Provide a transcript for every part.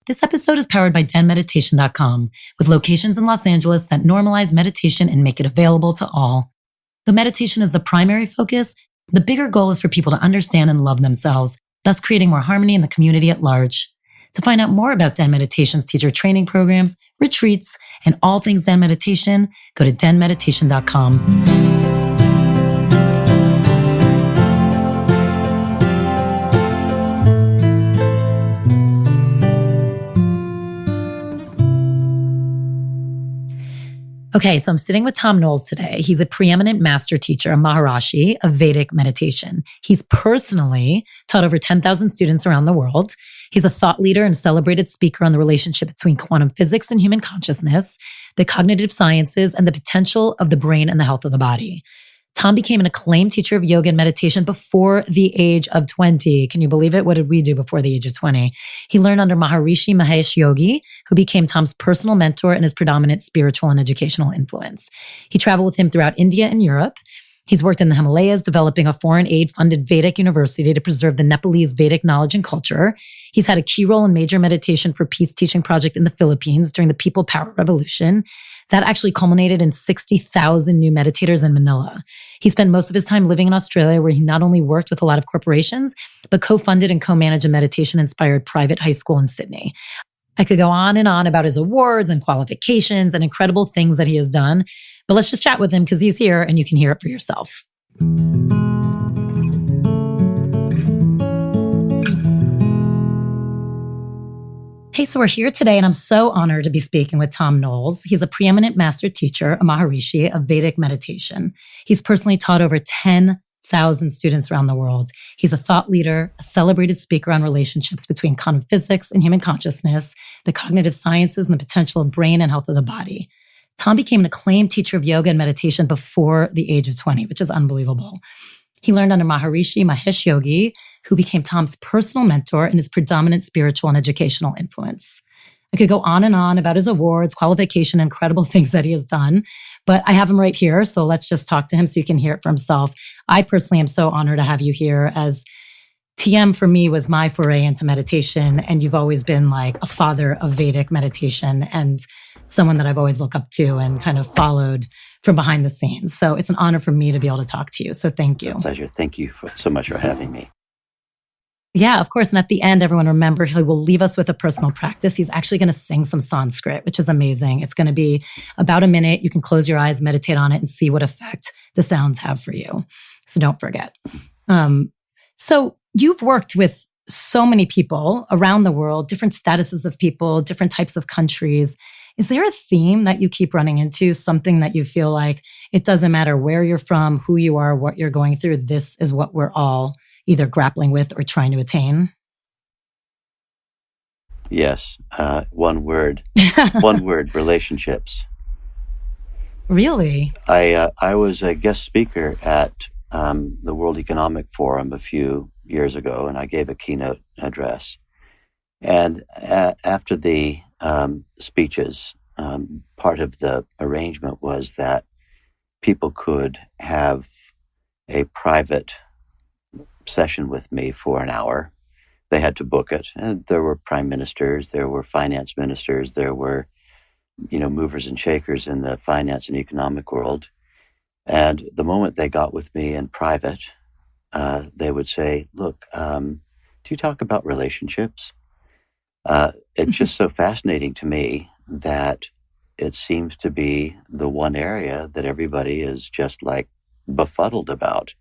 This episode is powered by DENmeditation.com, with locations in Los Angeles that normalize meditation and make it available to all. Though meditation is the primary focus, the bigger goal is for people to understand and love themselves, thus creating more harmony in the community at large. To find out more about Den Meditation's teacher training programs, retreats, and all things Den Meditation, go to DENmeditation.com. Okay, so I'm sitting with Thom Knoles today. He's a preeminent master teacher, a Maharishi of Vedic Meditation. He's personally taught over 10,000 students around the world. He's a thought leader and celebrated speaker on the relationship between quantum physics and human consciousness, the cognitive sciences, and the potential of the brain and the health of the body. Thom became an acclaimed teacher of yoga and meditation before the age of 20. Can you believe it? What did we do before the age of 20? He learned under Maharishi Mahesh Yogi, who became Thom's personal mentor and his predominant spiritual and educational influence. He traveled with him throughout India and Europe. He's worked in the Himalayas, developing a foreign aid-funded Vedic university to preserve the Nepalese Vedic knowledge and culture. He's had a key role in major meditation for peace teaching project in the Philippines during the People Power Revolution. That actually culminated in 60,000 new meditators in Manila. He spent most of his time living in Australia, where he not only worked with a lot of corporations, but co-funded and co-managed a meditation-inspired private high school in Sydney. I could go on and on about his awards and qualifications and incredible things that he has done, but let's just chat with him because he's here and you can hear it for yourself. Hey, so we're here today, and I'm so honored to be speaking with Thom Knoles. He's a preeminent master teacher, a Maharishi of Vedic Meditation. He's personally taught over 10,000 students around the world. He's a thought leader, a celebrated speaker on relationships between quantum physics and human consciousness, the cognitive sciences, and the potential of brain and health of the body. Thom became an acclaimed teacher of yoga and meditation before the age of 20, which is unbelievable. He learned under Maharishi Mahesh Yogi, who became Thom's personal mentor and his predominant spiritual and educational influence. I could go on and on about his awards, qualification, incredible things that he has done, but I have him right here, so let's just talk to him so you can hear it for himself. I personally am so honored to have you here, as TM for me was my foray into meditation, and you've always been like a father of Vedic meditation and someone that I've always looked up to and kind of followed from behind the scenes. So it's an honor for me to be able to talk to you. So thank you. My pleasure. Thank you so much for having me. Yeah, of course. And at the end, everyone remember, he will leave us with a personal practice. He's actually going to sing some Sanskrit, which is amazing. It's going to be about a minute. You can close your eyes, meditate on it, and see what effect the sounds have for you. So don't forget. So you've worked with so many people around the world, different statuses of people, different types of countries. Is there a theme that you keep running into, something that you feel like it doesn't matter where you're from, who you are, what you're going through, this is what we're all either grappling with or trying to attain? Yes. One word, relationships. Really? I was a guest speaker at the World Economic Forum a few years ago, and I gave a keynote address. And after the speeches, part of the arrangement was that people could have a private session with me for an hour. They had to book it. And there were prime ministers, there were finance ministers, there were, movers and shakers in the finance and economic world. And the moment they got with me in private, they would say, look, do you talk about relationships? It's just so fascinating to me that it seems to be the one area that everybody is just like befuddled about,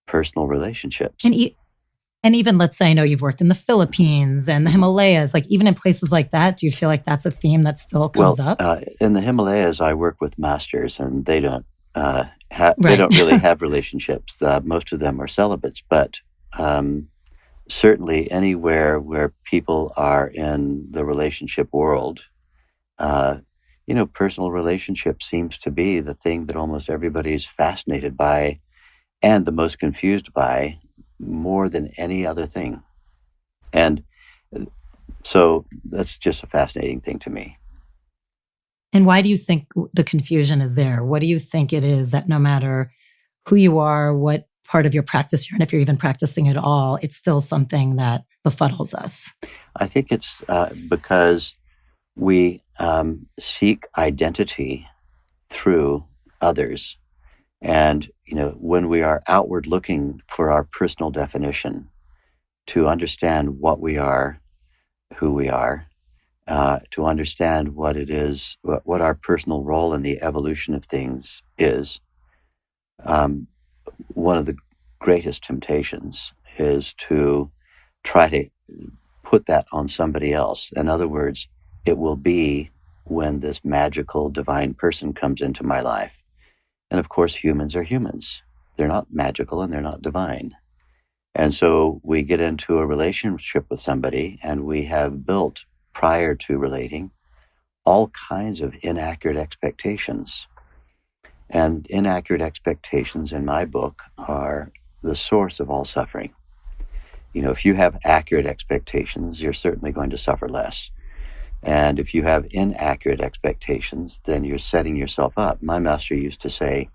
personal relationships. And even, let's say, I know you've worked in the Philippines and the Himalayas, like even in places like that, do you feel like that's a theme that still comes up? In the Himalayas, I work with masters, and they don't they don't really have relationships. Most of them are celibates, but certainly anywhere where people are in the relationship world, personal relationship seems to be the thing that almost everybody's fascinated by and the most confused by more than any other thing. And so that's just a fascinating thing to me. And why do you think the confusion is there? What do you think it is that no matter who you are, what part of your practice here, and if you're even practicing at all, it's still something that befuddles us? I think it's because we seek identity through others. And, when we are outward looking for our personal definition, to understand what we are, who we are, to understand what it is, what our personal role in the evolution of things is, one of the greatest temptations is to try to put that on somebody else. In other words, it will be when this magical divine person comes into my life. And of course, humans are humans. They're not magical and they're not divine. And so we get into a relationship with somebody and we have built, prior to relating, all kinds of inaccurate expectations. And inaccurate expectations in my book are the source of all suffering. If you have accurate expectations, you're certainly going to suffer less. And if you have inaccurate expectations, then you're setting yourself up. My master used to say,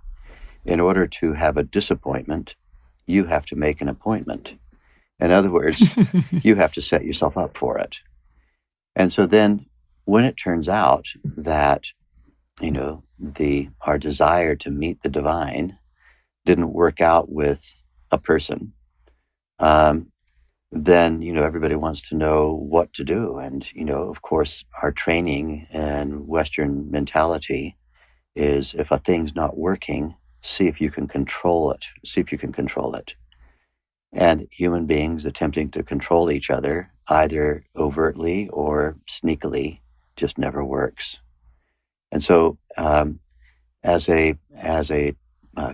in order to have a disappointment, you have to make an appointment. In other words, you have to set yourself up for it. And so then when it turns out that, our desire to meet the divine didn't work out with a person, then, everybody wants to know what to do. And, of course, our training and Western mentality is if a thing's not working, see if you can control it. See if you can control it. And human beings attempting to control each other, either overtly or sneakily, just never works. And so, as a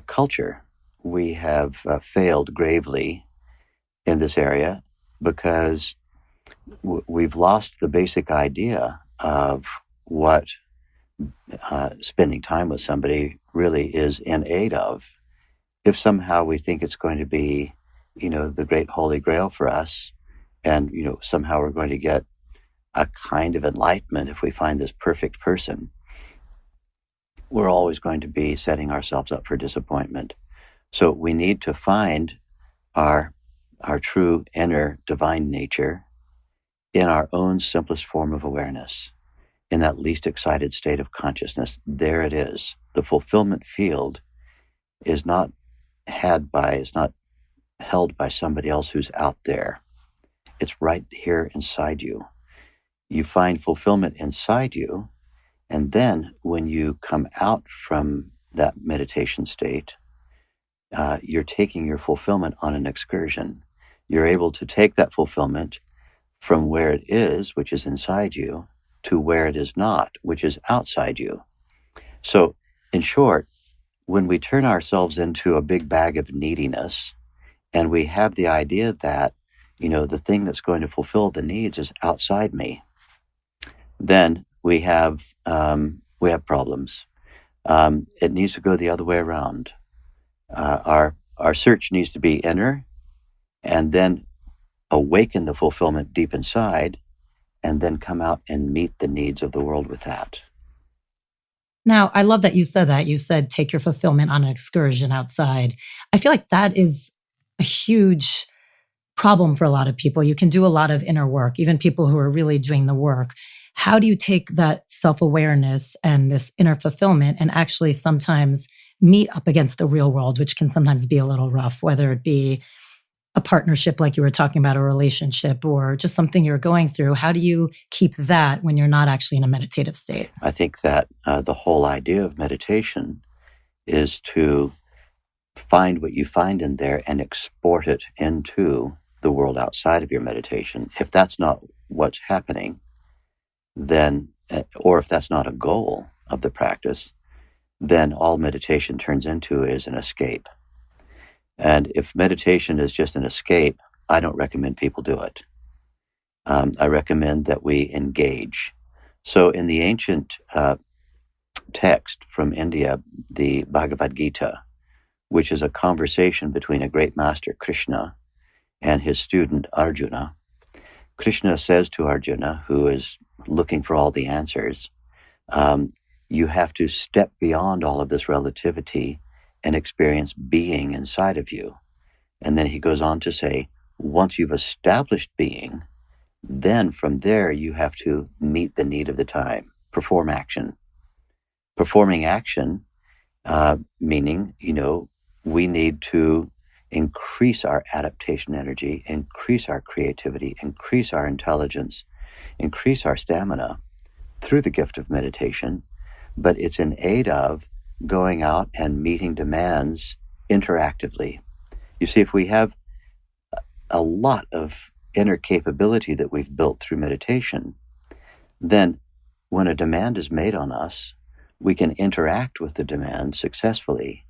culture, we have failed gravely in this area because we've lost the basic idea of what spending time with somebody really is in aid of. If somehow we think it's going to be, the great holy grail for us, and, somehow we're going to get a kind of enlightenment if we find this perfect person, we're always going to be setting ourselves up for disappointment. So we need to find our true inner divine nature in our own simplest form of awareness, in that least excited state of consciousness. There it is. The fulfillment field is not held by somebody else who's out there. It's right here inside you. You find fulfillment inside you, and then when you come out from that meditation state, you're taking your fulfillment on an excursion. You're able to take that fulfillment from where it is, which is inside you, to where it is not, which is outside you. So, in short, when we turn ourselves into a big bag of neediness, and we have the idea that, the thing that's going to fulfill the needs is outside me, then we have problems. It needs to go the other way around. Our search needs to be inner, and then awaken the fulfillment deep inside, and then come out and meet the needs of the world with that. Now, I love that you said that. You said, take your fulfillment on an excursion outside. I feel like that is a huge problem for a lot of people. You can do a lot of inner work, even people who are really doing the work. How do you take that self-awareness and this inner fulfillment and actually sometimes meet up against the real world, which can sometimes be a little rough, whether it be a partnership like you were talking about, a relationship, or just something you're going through? How do you keep that when you're not actually in a meditative state? I think that the whole idea of meditation is to find what you find in there and export it into the world outside of your meditation. If that's not what's happening, then, or if that's not a goal of the practice, then all meditation turns into is an escape. And if meditation is just an escape, I don't recommend people do it. I recommend that we engage. So in the ancient text from India, the Bhagavad Gita, which is a conversation between a great master, Krishna, and his student, Arjuna, Krishna says to Arjuna, who is looking for all the answers, you have to step beyond all of this relativity and experience being inside of you. And then he goes on to say, once you've established being, then from there you have to meet the need of the time, perform action. Performing action, meaning, we need to increase our adaptation energy, increase our creativity, increase our intelligence, increase our stamina through the gift of meditation. But it's in aid of going out and meeting demands interactively. You see, if we have a lot of inner capability that we've built through meditation, then when a demand is made on us, we can interact with the demand successfully.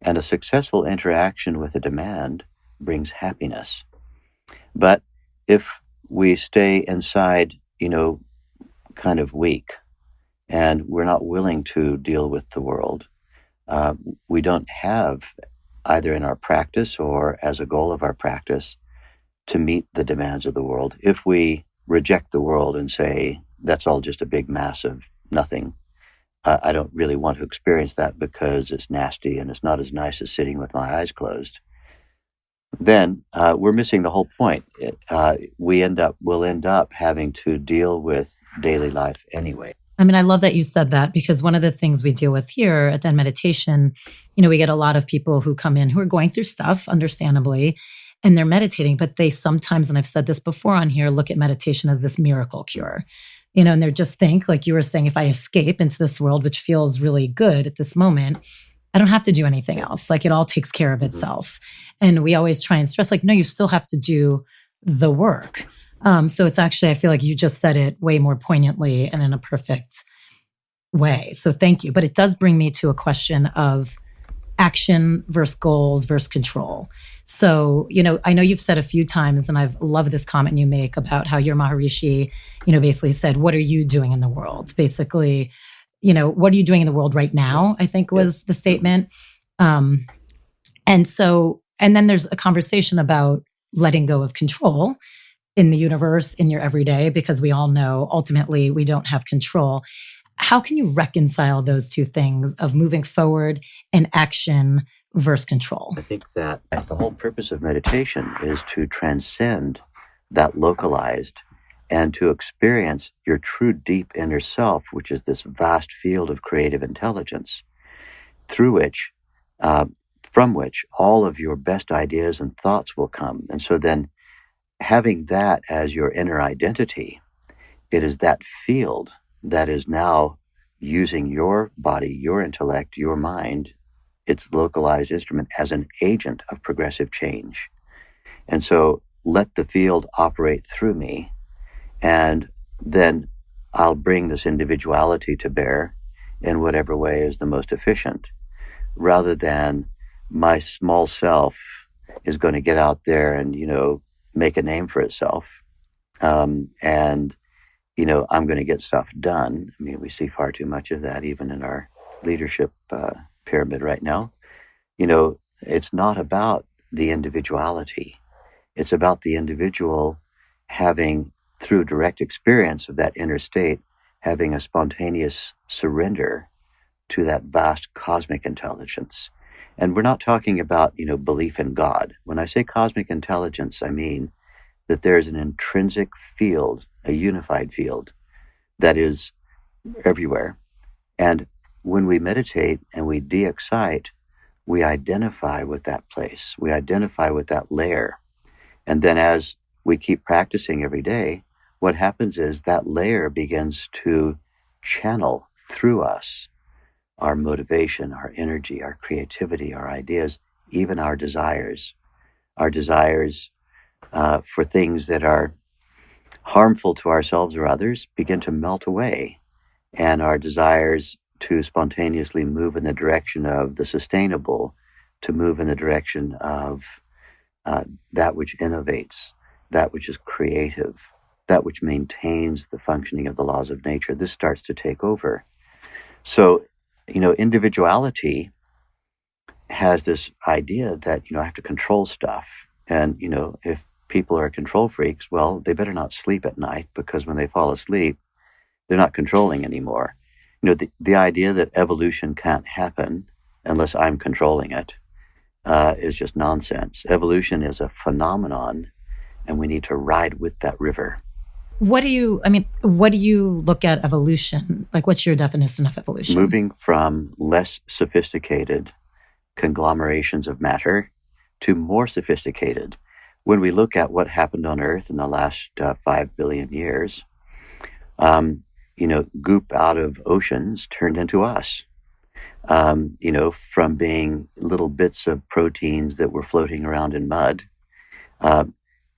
And a successful interaction with a demand brings happiness. But if we stay inside, kind of weak, and we're not willing to deal with the world, we don't have, either in our practice or as a goal of our practice, to meet the demands of the world. If we reject the world and say, that's all just a big mass of nothing, I don't really want to experience that because it's nasty and it's not as nice as sitting with my eyes closed, then we're missing the whole point. We'll end up having to deal with daily life anyway. I mean, I love that you said that, because one of the things we deal with here at Den Meditation, we get a lot of people who come in who are going through stuff, understandably, and they're meditating, but they sometimes, and I've said this before on here, look at meditation as this miracle cure, and they just think, like you were saying, if I escape into this world, which feels really good at this moment, I don't have to do anything else. Like, it all takes care of itself. And we always try and stress, like, no, you still have to do the work. So it's actually, I feel like you just said it way more poignantly and in a perfect way. So thank you. But it does bring me to a question of action versus goals versus control. So, I know you've said a few times, and I've loved this comment you make about how your Maharishi, basically said, what are you doing in the world? Basically, what are you doing in the world right now, I think was the statement. And then there's a conversation about letting go of control in the universe, in your everyday, because we all know ultimately we don't have control. How can you reconcile those two things of moving forward and action versus control? I think that the whole purpose of meditation is to transcend that localized and to experience your true deep inner self, which is this vast field of creative intelligence, from which all of your best ideas and thoughts will come. And so then, having that as your inner identity, it is that field that is now using your body, your intellect, your mind, its localized instrument, as an agent of progressive change. And so let the field operate through me, and then I'll bring this individuality to bear in whatever way is the most efficient, rather than my small self is going to get out there and, make a name for itself. I'm going to get stuff done. I mean, we see far too much of that, even in our leadership pyramid right now. It's not about the individuality. It's about the individual having, through direct experience of that inner state, having a spontaneous surrender to that vast cosmic intelligence. And we're not talking about, belief in God. When I say cosmic intelligence, I mean that there's an intrinsic field, a unified field, that is everywhere. And when we meditate and we de-excite, we identify with that place. We identify with that layer. And then as we keep practicing every day, what happens is that layer begins to channel through us our motivation, our energy, our creativity, our ideas, even our desires for things that are harmful to ourselves or others begin to melt away, and our desires to spontaneously move in the direction of the sustainable, to move in the direction of that which innovates, that which is creative, that which maintains the functioning of the laws of nature. This starts to take over. So, individuality has this idea that, I have to control stuff. And, if people are control freaks, well, they better not sleep at night, because when they fall asleep, they're not controlling anymore. The idea that evolution can't happen unless I'm controlling it is just nonsense. Evolution is a phenomenon, and we need to ride with that river. What do you look at evolution? Like, what's your definition of evolution? Moving from less sophisticated conglomerations of matter to more sophisticated. When we look at what happened on Earth in the last 5 billion years, goop out of oceans turned into us. From being little bits of proteins that were floating around in mud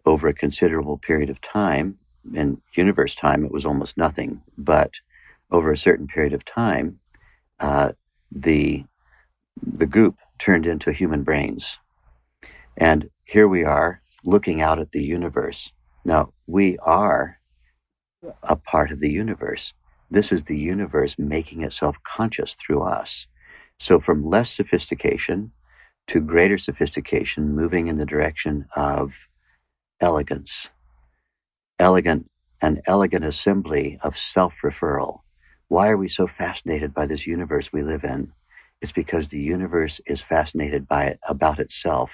over a considerable period of time. In universe time, it was almost nothing. But over a certain period of time, the goop turned into human brains. And here we are looking out at the universe. Now, we are a part of the universe. This is the universe making itself conscious through us. So from less sophistication to greater sophistication, moving in the direction of elegance. An elegant assembly of self-referral. Why are we so fascinated by this universe we live in? It's because the universe is fascinated about itself,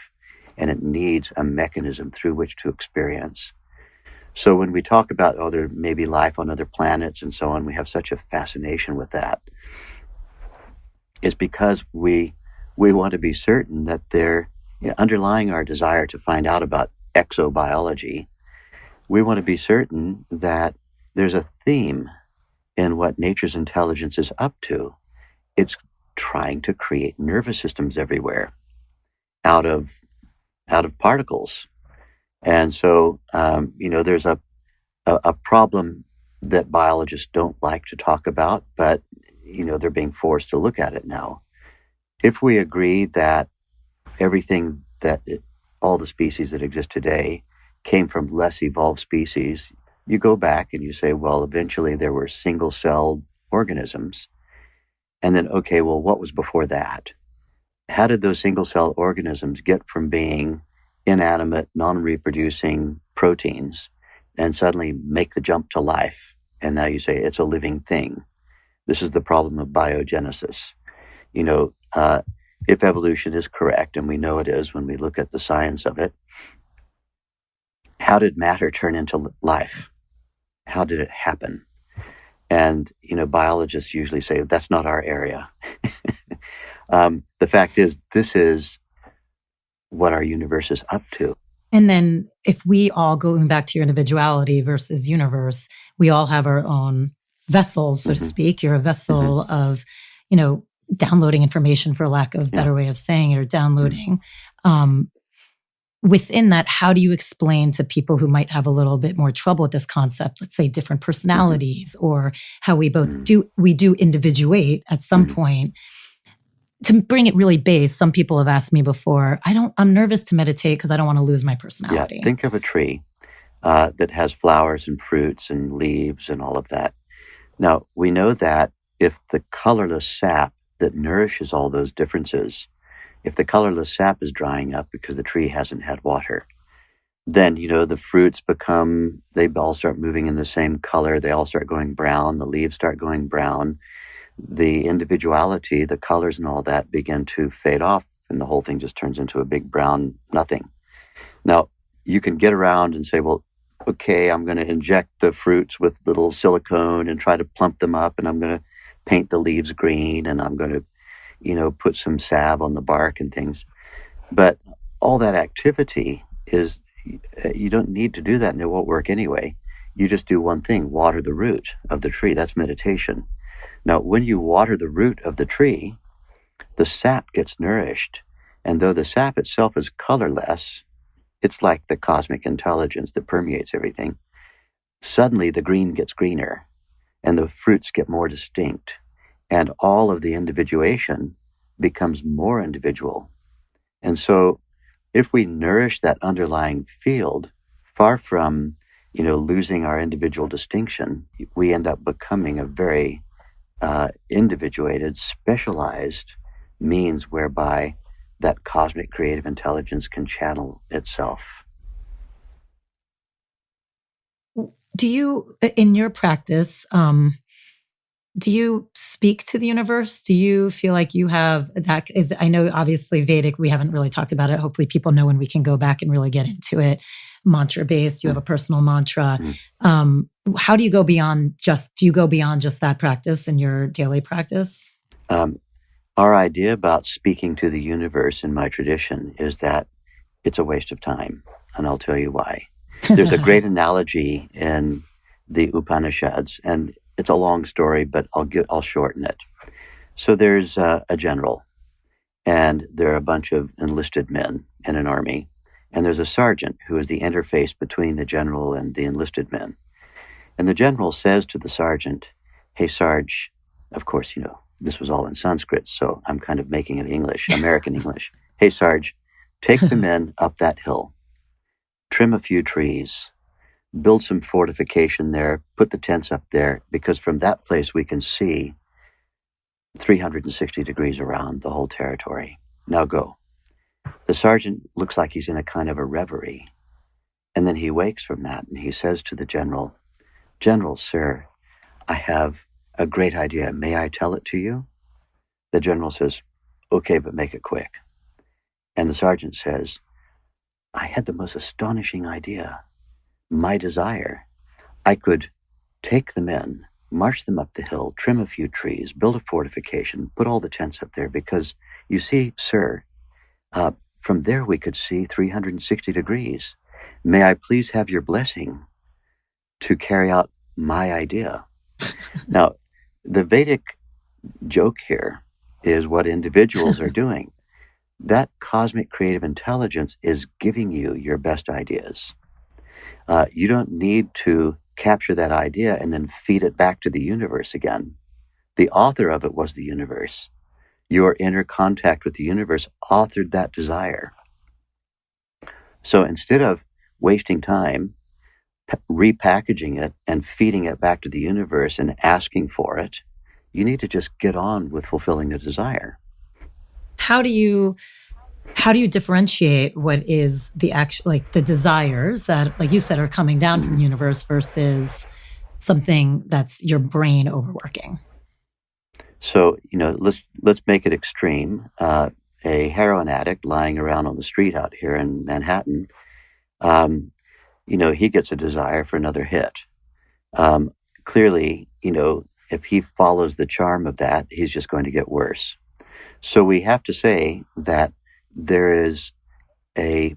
and it needs a mechanism through which to experience. So when we talk about, there may be life on other planets and so on, we have such a fascination with that. It's because we want to be certain that underlying our desire to find out about exobiology, we want to be certain that there's a theme in what nature's intelligence is up to. It's trying to create nervous systems everywhere out of particles. And so, there's a problem that biologists don't like to talk about, but, they're being forced to look at it now. If we agree that all the species that exist today came from less evolved species, you go back and you say, well, eventually there were single-celled organisms. And then, okay, well, what was before that? How did those single-cell organisms get from being inanimate, non-reproducing proteins and suddenly make the jump to life? And now you say it's a living thing. This is the problem of biogenesis. If evolution is correct, and we know it is when we look at the science of it, how did matter turn into life? How did it happen? And, biologists usually say, that's not our area. The fact is, this is what our universe is up to. And then if we all, going back to your individuality versus universe, we all have our own vessels, so to speak. You're a vessel of, downloading information, for lack of a better way of saying it, or downloading. Within that, how do you explain to people who might have a little bit more trouble with this concept, let's say different personalities, or how we both do individuate at some point? To bring it really base, some people have asked me before, I'm nervous to meditate because I don't want to lose my personality. Yeah, think of a tree that has flowers and fruits and leaves and all of that. Now, we know that if the colorless sap that nourishes all those differences, if the colorless sap is drying up because the tree hasn't had water, then, the fruits they all start moving in the same color. They all start going brown. The leaves start going brown. The individuality, the colors and all that begin to fade off, and the whole thing just turns into a big brown nothing. Now, you can get around and say, well, okay, I'm going to inject the fruits with little silicone and try to plump them up, and I'm going to paint the leaves green, and I'm going to, put some salve on the bark and things. But all that activity you don't need to do that, and it won't work anyway. You just do one thing, water the root of the tree. That's meditation. Now, when you water the root of the tree, the sap gets nourished. And though the sap itself is colorless, it's like the cosmic intelligence that permeates everything. Suddenly, the green gets greener, and the fruits get more distinct. And all of the individuation becomes more individual. And so, if we nourish that underlying field, far from, losing our individual distinction, we end up becoming a very individuated, specialized means whereby that cosmic creative intelligence can channel itself. Do you, in your practice, Do you speak to the universe? Do you feel like you have that? I know obviously Vedic, we haven't really talked about it. Hopefully people know when we can go back and really get into it. Mantra based, you have a personal mantra. How do you go beyond do you go beyond just that practice in your daily practice? Our idea about speaking to the universe in my tradition is that it's a waste of time. And I'll tell you why. There's a great analogy in the Upanishads, and it's a long story, but I'll shorten it. So there's a general, and there are a bunch of enlisted men in an army, and there's a sergeant who is the interface between the general and the enlisted men. And the general says to the sergeant, "Hey, Sarge," of course, this was all in Sanskrit, so I'm kind of making it English, American English. "Hey, Sarge, take the men up that hill, trim a few trees, build some fortification there, put the tents up there, because from that place we can see 360 degrees around the whole territory. Now go." The sergeant looks like he's in a kind of a reverie. And then he wakes from that and he says to the general, "General, sir, I have a great idea. May I tell it to you?" The general says, "Okay, but make it quick." And the sergeant says, "I had the most astonishing idea. My desire. I could take the men, march them up the hill, trim a few trees, build a fortification, put all the tents up there, because you see, sir, from there we could see 360 degrees. May I please have your blessing to carry out my idea?" Now, the Vedic joke here is what individuals are doing. That cosmic creative intelligence is giving you your best ideas. You don't need to capture that idea and then feed it back to the universe again. The author of it was the universe. Your inner contact with the universe authored that desire. So instead of wasting time repackaging it and feeding it back to the universe and asking for it, you need to just get on with fulfilling the desire. How do you differentiate what is the actual, like the desires that, like you said, are coming down from the universe versus something that's your brain overworking? So, let's make it extreme. A heroin addict lying around on the street out here in Manhattan, he gets a desire for another hit. Clearly, if he follows the charm of that, he's just going to get worse. So we have to say that there is an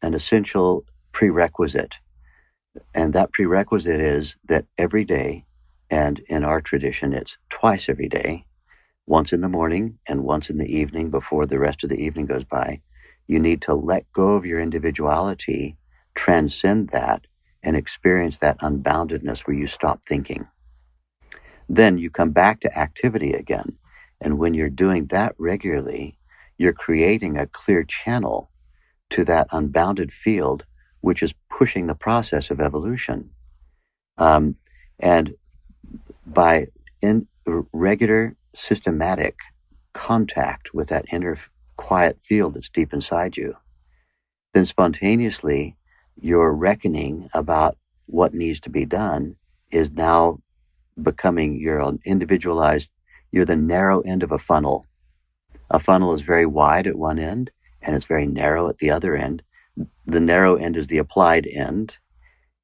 essential prerequisite, and that prerequisite is that every day, and in our tradition, it's twice every day, once in the morning and once in the evening before the rest of the evening goes by, you need to let go of your individuality, transcend that, and experience that unboundedness where you stop thinking. Then you come back to activity again. And when you're doing that regularly, you're creating a clear channel to that unbounded field, which is pushing the process of evolution. And by regular, systematic contact with that inner quiet field that's deep inside you, then spontaneously your reckoning about what needs to be done is now becoming your individualized. You're the narrow end of a funnel. A funnel is very wide at one end and it's very narrow at the other end. The narrow end is the applied end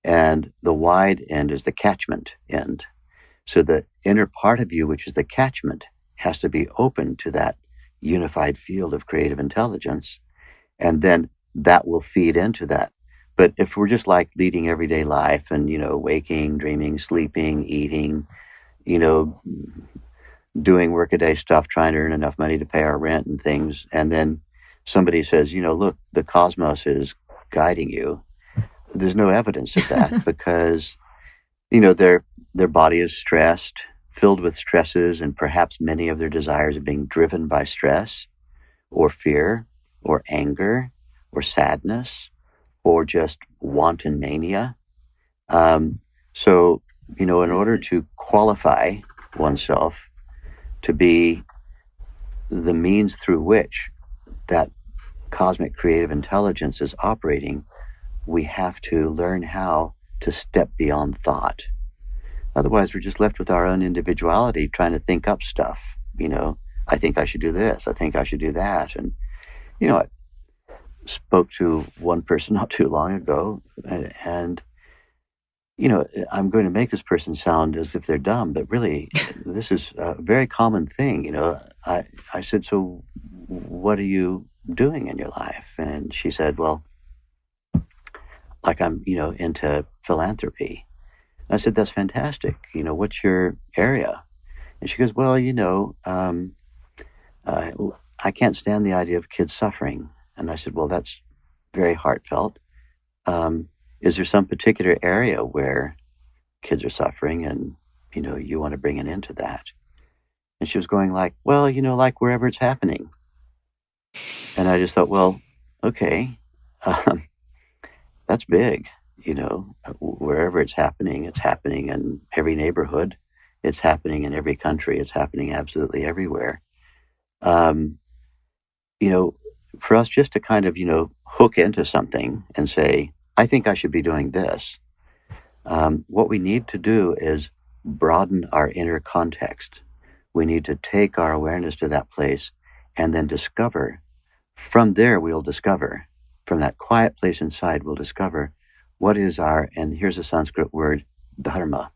and the wide end is the catchment end. So the inner part of you, which is the catchment, has to be open to that unified field of creative intelligence, and then that will feed into that. But if we're just like leading everyday life and, waking, dreaming, sleeping, eating, doing workaday stuff, trying to earn enough money to pay our rent and things, and then somebody says, look, the cosmos is guiding you, there's no evidence of that because, their body is stressed, filled with stresses, and perhaps many of their desires are being driven by stress or fear or anger or sadness or just wanton mania. So, in order to qualify oneself to be the means through which that cosmic creative intelligence is operating, we have to learn how to step beyond thought. Otherwise, we're just left with our own individuality trying to think up stuff. I think I should do this. I think I should do that. And, I spoke to one person not too long ago, and I'm going to make this person sound as if they're dumb, but really, this is a very common thing. I said, so what are you doing in your life? And she said, well, like I'm, into philanthropy. And I said, that's fantastic. What's your area? And she goes, well, I can't stand the idea of kids suffering. And I said, well, that's very heartfelt. Is there some particular area where kids are suffering and, you want to bring an end to that? And she was going like, well, like wherever it's happening. And I just thought, well, okay, that's big, wherever it's happening in every neighborhood. It's happening in every country. It's happening absolutely everywhere. For us just to kind of, hook into something and say, I think I should be doing this. What we need to do is broaden our inner context. We need to take our awareness to that place and then discover. From there, we'll discover. From that quiet place inside, we'll discover what is and here's a Sanskrit word, dharma,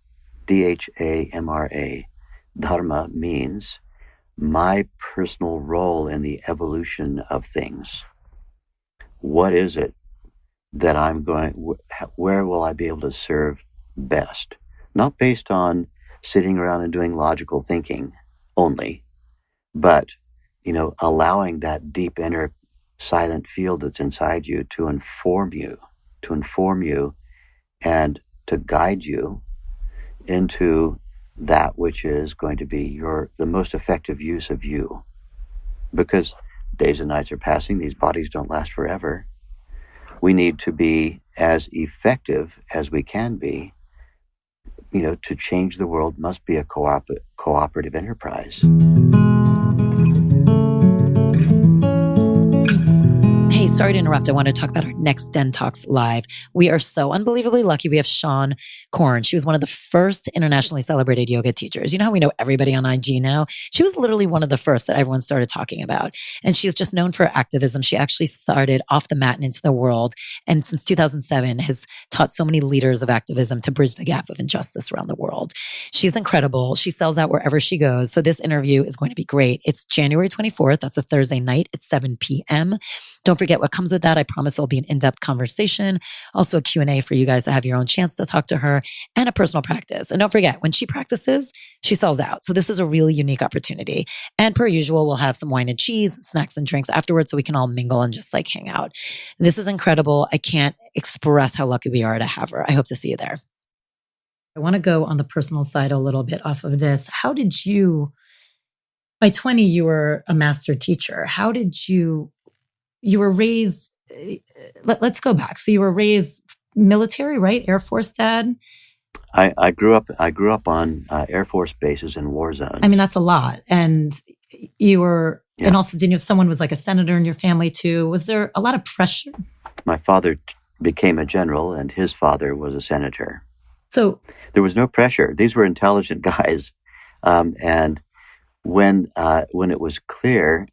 Dhamra. Dharma means my personal role in the evolution of things. What is it that I'm where will I be able to serve best? Not based on sitting around and doing logical thinking only, but, allowing that deep inner silent field that's inside you to inform you and to guide you into that which is going to be the most effective use of you. Because days and nights are passing, these bodies don't last forever. We need to be as effective as we can be. To change the world must be a cooperative enterprise. Hey, sorry to interrupt. I want to talk about our next DENtalks live. We are so unbelievably lucky. We have Sean Korn. She was one of the first internationally celebrated yoga teachers. You know how we know everybody on IG now? She was literally one of the first that everyone started talking about. And she is just known for activism. She actually started off the mat and into the world. And since 2007 has taught so many leaders of activism to bridge the gap of injustice around the world. She's incredible. She sells out wherever she goes. So this interview is going to be great. It's January 24th. That's a Thursday night at 7 p.m. Don't forget what comes with that. I promise it'll be an in-depth conversation. Also a Q&A for you guys to have your own chance to talk to her, and a personal practice. And don't forget, when she practices, she sells out. So this is a really unique opportunity. And per usual, we'll have some wine and cheese, snacks and drinks afterwards so we can all mingle and just hang out. This is incredible. I can't express how lucky we are to have her. I hope to see you there. I want to go on the personal side a little bit off of this. How did you, by 20, you were a master teacher. How did you were raised, let's go back. So you were raised military, right? Air Force dad? I grew up on Air Force bases in war zones. I mean, that's a lot. And you were, and also didn't you have someone was like a senator in your family too? Was there a lot of pressure? My father became a general and his father was a senator. So there was no pressure. These were intelligent guys. And when it was clear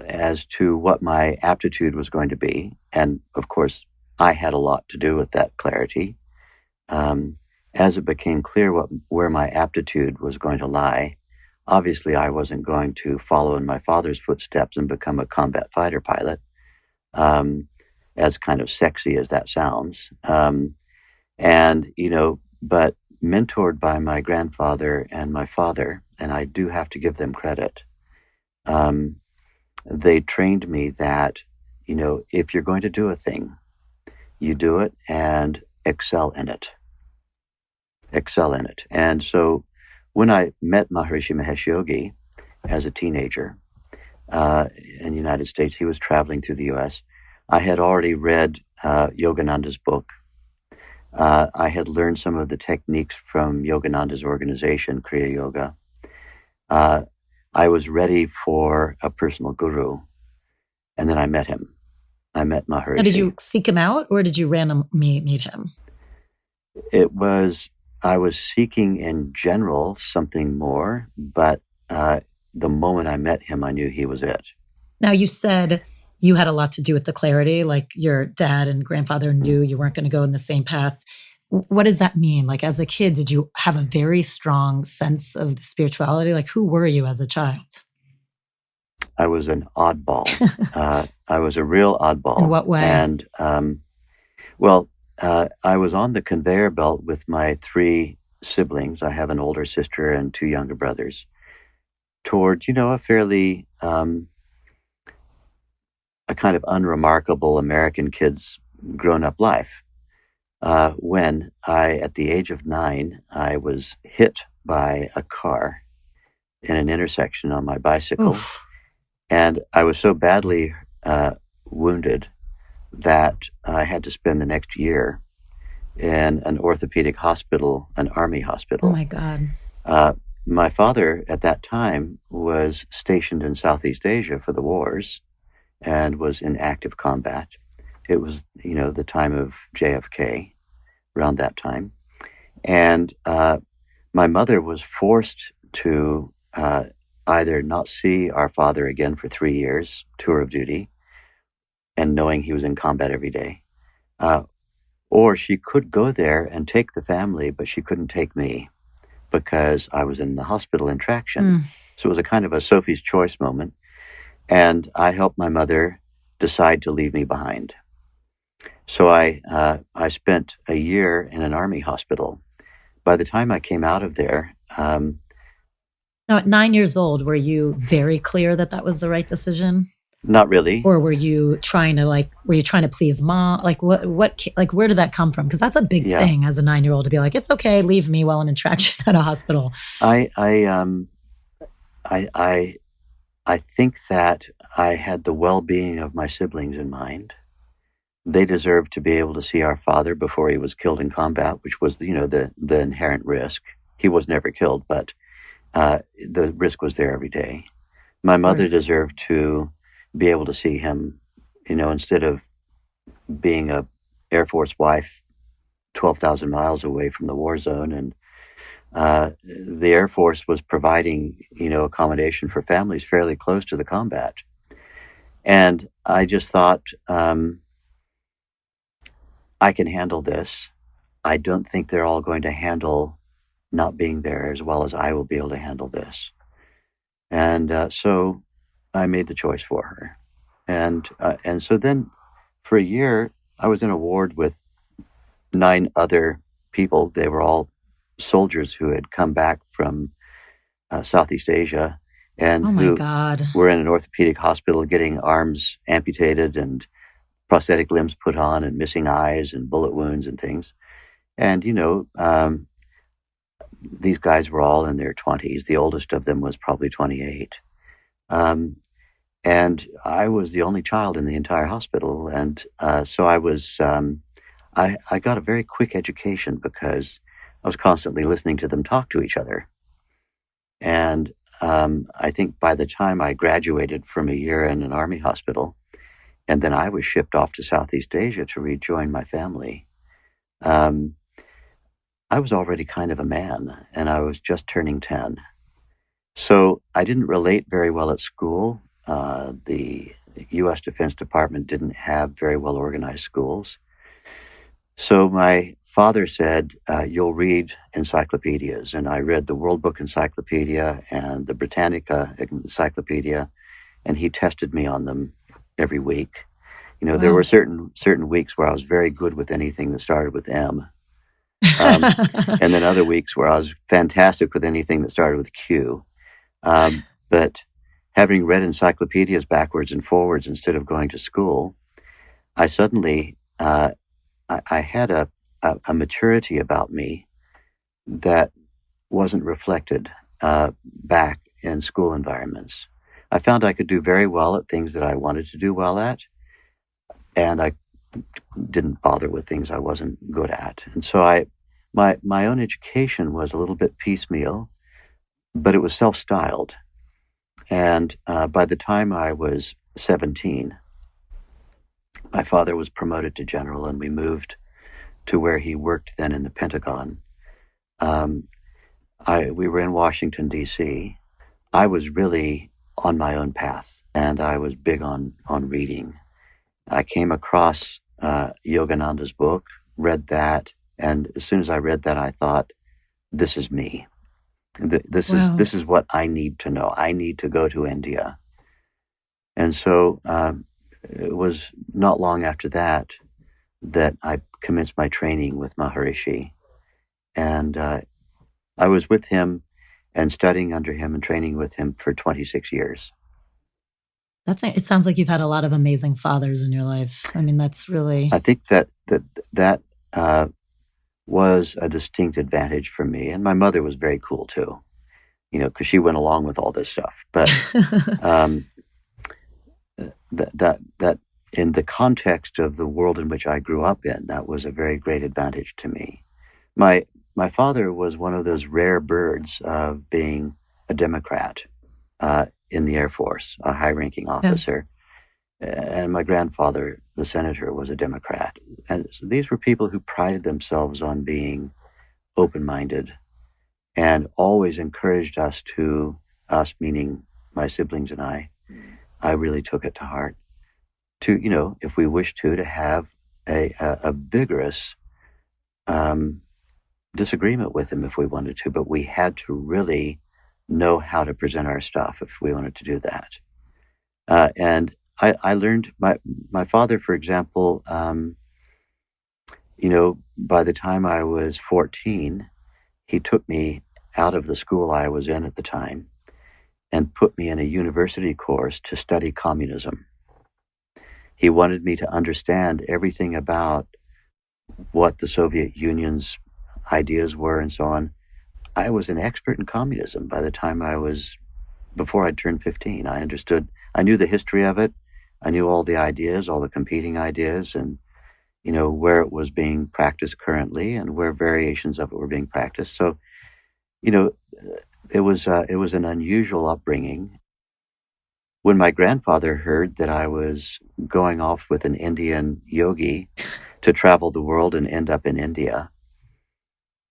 as to what my aptitude was going to be, and of course, I had a lot to do with that clarity. As it became clear where my aptitude was going to lie, obviously I wasn't going to follow in my father's footsteps and become a combat fighter pilot, as kind of sexy as that sounds. But mentored by my grandfather and my father, and I do have to give them credit, they trained me that, if you're going to do a thing, you do it and excel in it. Excel in it. And so when I met Maharishi Mahesh Yogi as a teenager in the United States, he was traveling through the U.S. I had already read Yogananda's book. I had learned some of the techniques from Yogananda's organization, Kriya Yoga. I was ready for a personal guru. And then I met him. I met Maharishi. Now, did you seek him out or did you randomly meet him? It was I was seeking in general something more, but the moment I met him, I knew he was it. Now, you said you had a lot to do with the clarity, like your dad and grandfather knew you weren't going to go in the same path. What does that mean? Like, as a kid, did you have a very strong sense of the spirituality? Like, who were you as a child? I was an oddball. I was a real oddball. In what way? And, I was on the conveyor belt with my 3 siblings. I have an older sister and 2 younger brothers, toward, a fairly, a kind of unremarkable American kid's grown-up life. When at the age of 9, I was hit by a car in an intersection on my bicycle. Oof. And I was so badly wounded that I had to spend the next year in an orthopedic hospital, an army hospital. Oh my God. My father at that time was stationed in Southeast Asia for the wars and was in active combat. It was, the time of JFK, around that time. And my mother was forced to either not see our father again for 3 years, tour of duty, and knowing he was in combat every day. Or she could go there and take the family, but she couldn't take me because I was in the hospital in traction. So it was a kind of a Sophie's Choice moment. And I helped my mother decide to leave me behind. So I spent a year in an army hospital. By the time I came out of there, now, at 9 years old, were you very clear that that was the right decision? Not really. Or were you trying to please mom? Like what, where did that come from? Because that's a big thing as a 9-year-old to be like, it's okay, leave me while I'm in traction at a hospital. I think that I had the well-being of my siblings in mind. They deserved to be able to see our father before he was killed in combat, which was, the inherent risk. He was never killed, but the risk was there every day. My mother deserved to be able to see him, instead of being a Air Force wife 12,000 miles away from the war zone. And the Air Force was providing, accommodation for families fairly close to the combat. And I just thought, I can handle this. I don't think they're all going to handle not being there as well as I will be able to handle this. And so I made the choice for her. And so then for a year, I was in a ward with 9 other people. They were all soldiers who had come back from Southeast Asia and who were in an orthopedic hospital getting arms amputated and prosthetic limbs put on and missing eyes and bullet wounds and things. And, these guys were all in their 20s. The oldest of them was probably 28. And I was the only child in the entire hospital. And so I was, I got a very quick education because I was constantly listening to them talk to each other. And I think by the time I graduated from a year in an army hospital, and then I was shipped off to Southeast Asia to rejoin my family, I was already kind of a man, and I was just turning 10. So I didn't relate very well at school. The U.S. Defense Department didn't have very well organized schools. So my father said, you'll read encyclopedias. And I read the World Book Encyclopedia and the Britannica Encyclopedia, and he tested me on them every week. There were certain weeks where I was very good with anything that started with M. And then other weeks where I was fantastic with anything that started with Q. But having read encyclopedias backwards and forwards instead of going to school, I suddenly, I had a maturity about me that wasn't reflected back in school environments. I found I could do very well at things that I wanted to do well at, and I didn't bother with things I wasn't good at. And so my own education was a little bit piecemeal, but it was self-styled. And by the time I was 17, my father was promoted to general, and we moved to where he worked then in the Pentagon. um, we were in Washington, D.C. I was really on my own path, and I was big on reading. I came across Yogananda's book, read that, and as soon as I read that, I thought, this is me. Wow. This is what I need to know. I need to go to India. And so it was not long after that I commenced my training with Maharishi. And I was with him and studying under him and training with him for 26 years. It sounds like you've had a lot of amazing fathers in your life. I mean, that's really... I think that was a distinct advantage for me. And my mother was very cool too, because she went along with all this stuff. But that in the context of the world in which I grew up in, that was a very great advantage to me. My father was one of those rare birds of being a Democrat in the Air Force, a high-ranking officer. And my grandfather, the senator, was a Democrat. And so these were people who prided themselves on being open-minded and always encouraged us meaning my siblings and I really took it to heart, to, if we wished to have a vigorous disagreement with him if we wanted to, but we had to really know how to present our stuff if we wanted to do that. And I learned my father, for example, by the time I was 14, he took me out of the school I was in at the time and put me in a university course to study communism. He wanted me to understand everything about what the Soviet Union's ideas were and so on. I was an expert in communism by the time before I turned 15. I knew the history of it. I knew all the ideas, all the competing ideas, and, where it was being practiced currently and where variations of it were being practiced. So, it was an unusual upbringing. When my grandfather heard that I was going off with an Indian yogi to travel the world and end up in India,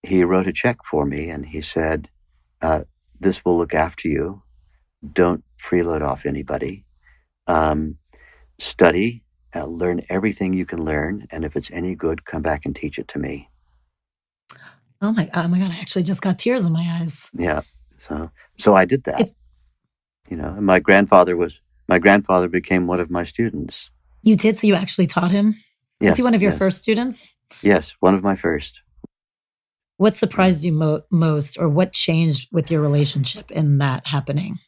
he wrote a check for me and he said, this will look after you. Don't freeload off anybody. Study, learn everything you can learn. And if it's any good, come back and teach it to me. Oh my God, I actually just got tears in my eyes. Yeah. So I did that. And my grandfather became one of my students. You did? So you actually taught him? Yes. Was he one of your first students? Yes, one of my first. What surprised you most, or what changed with your relationship in that happening?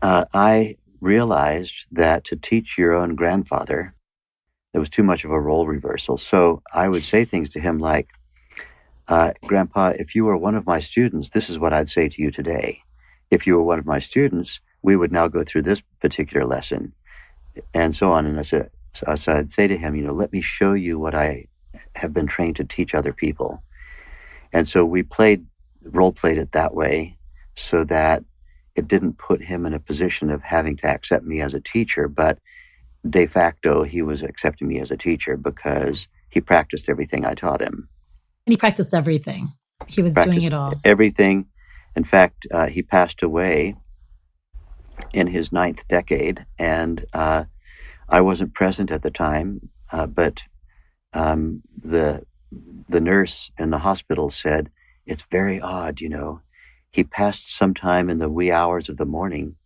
I realized that to teach your own grandfather, there was too much of a role reversal. So I would say things to him like, Grandpa, if you were one of my students, this is what I'd say to you today. If you were one of my students, we would now go through this particular lesson, and so on. And so I'd say to him, let me show you what I have been trained to teach other people. And so we role played it that way so that it didn't put him in a position of having to accept me as a teacher, but de facto, he was accepting me as a teacher because he practiced everything I taught him. And he practiced everything. He was doing it all. Everything. In fact, he passed away in his 9th decade, and I wasn't present at the time, but the nurse in the hospital said, it's very odd, he passed sometime in the wee hours of the morning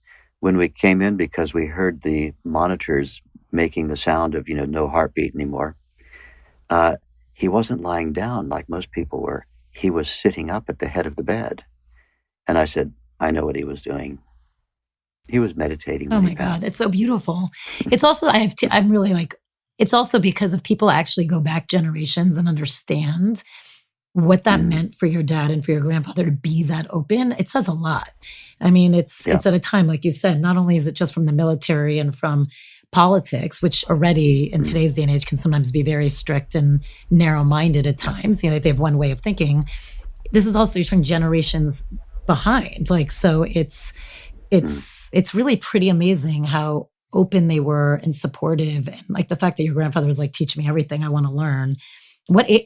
when we came in because we heard the monitors making the sound of, no heartbeat anymore. He wasn't lying down like most people were. He was sitting up at the head of the bed. And I said, I know what he was doing. He was meditating. Oh my God, it's so beautiful. It's also, it's also because if people actually go back generations and understand what that meant for your dad and for your grandfather to be that open, it says a lot. I mean, it's at a time, like you said, not only is it just from the military and from politics, which already in today's day and age can sometimes be very strict and narrow-minded at times. They have one way of thinking. This is also, you're talking generations behind. So it's really pretty amazing how open they were and supportive, and the fact that your grandfather was like, teach me everything I want to learn.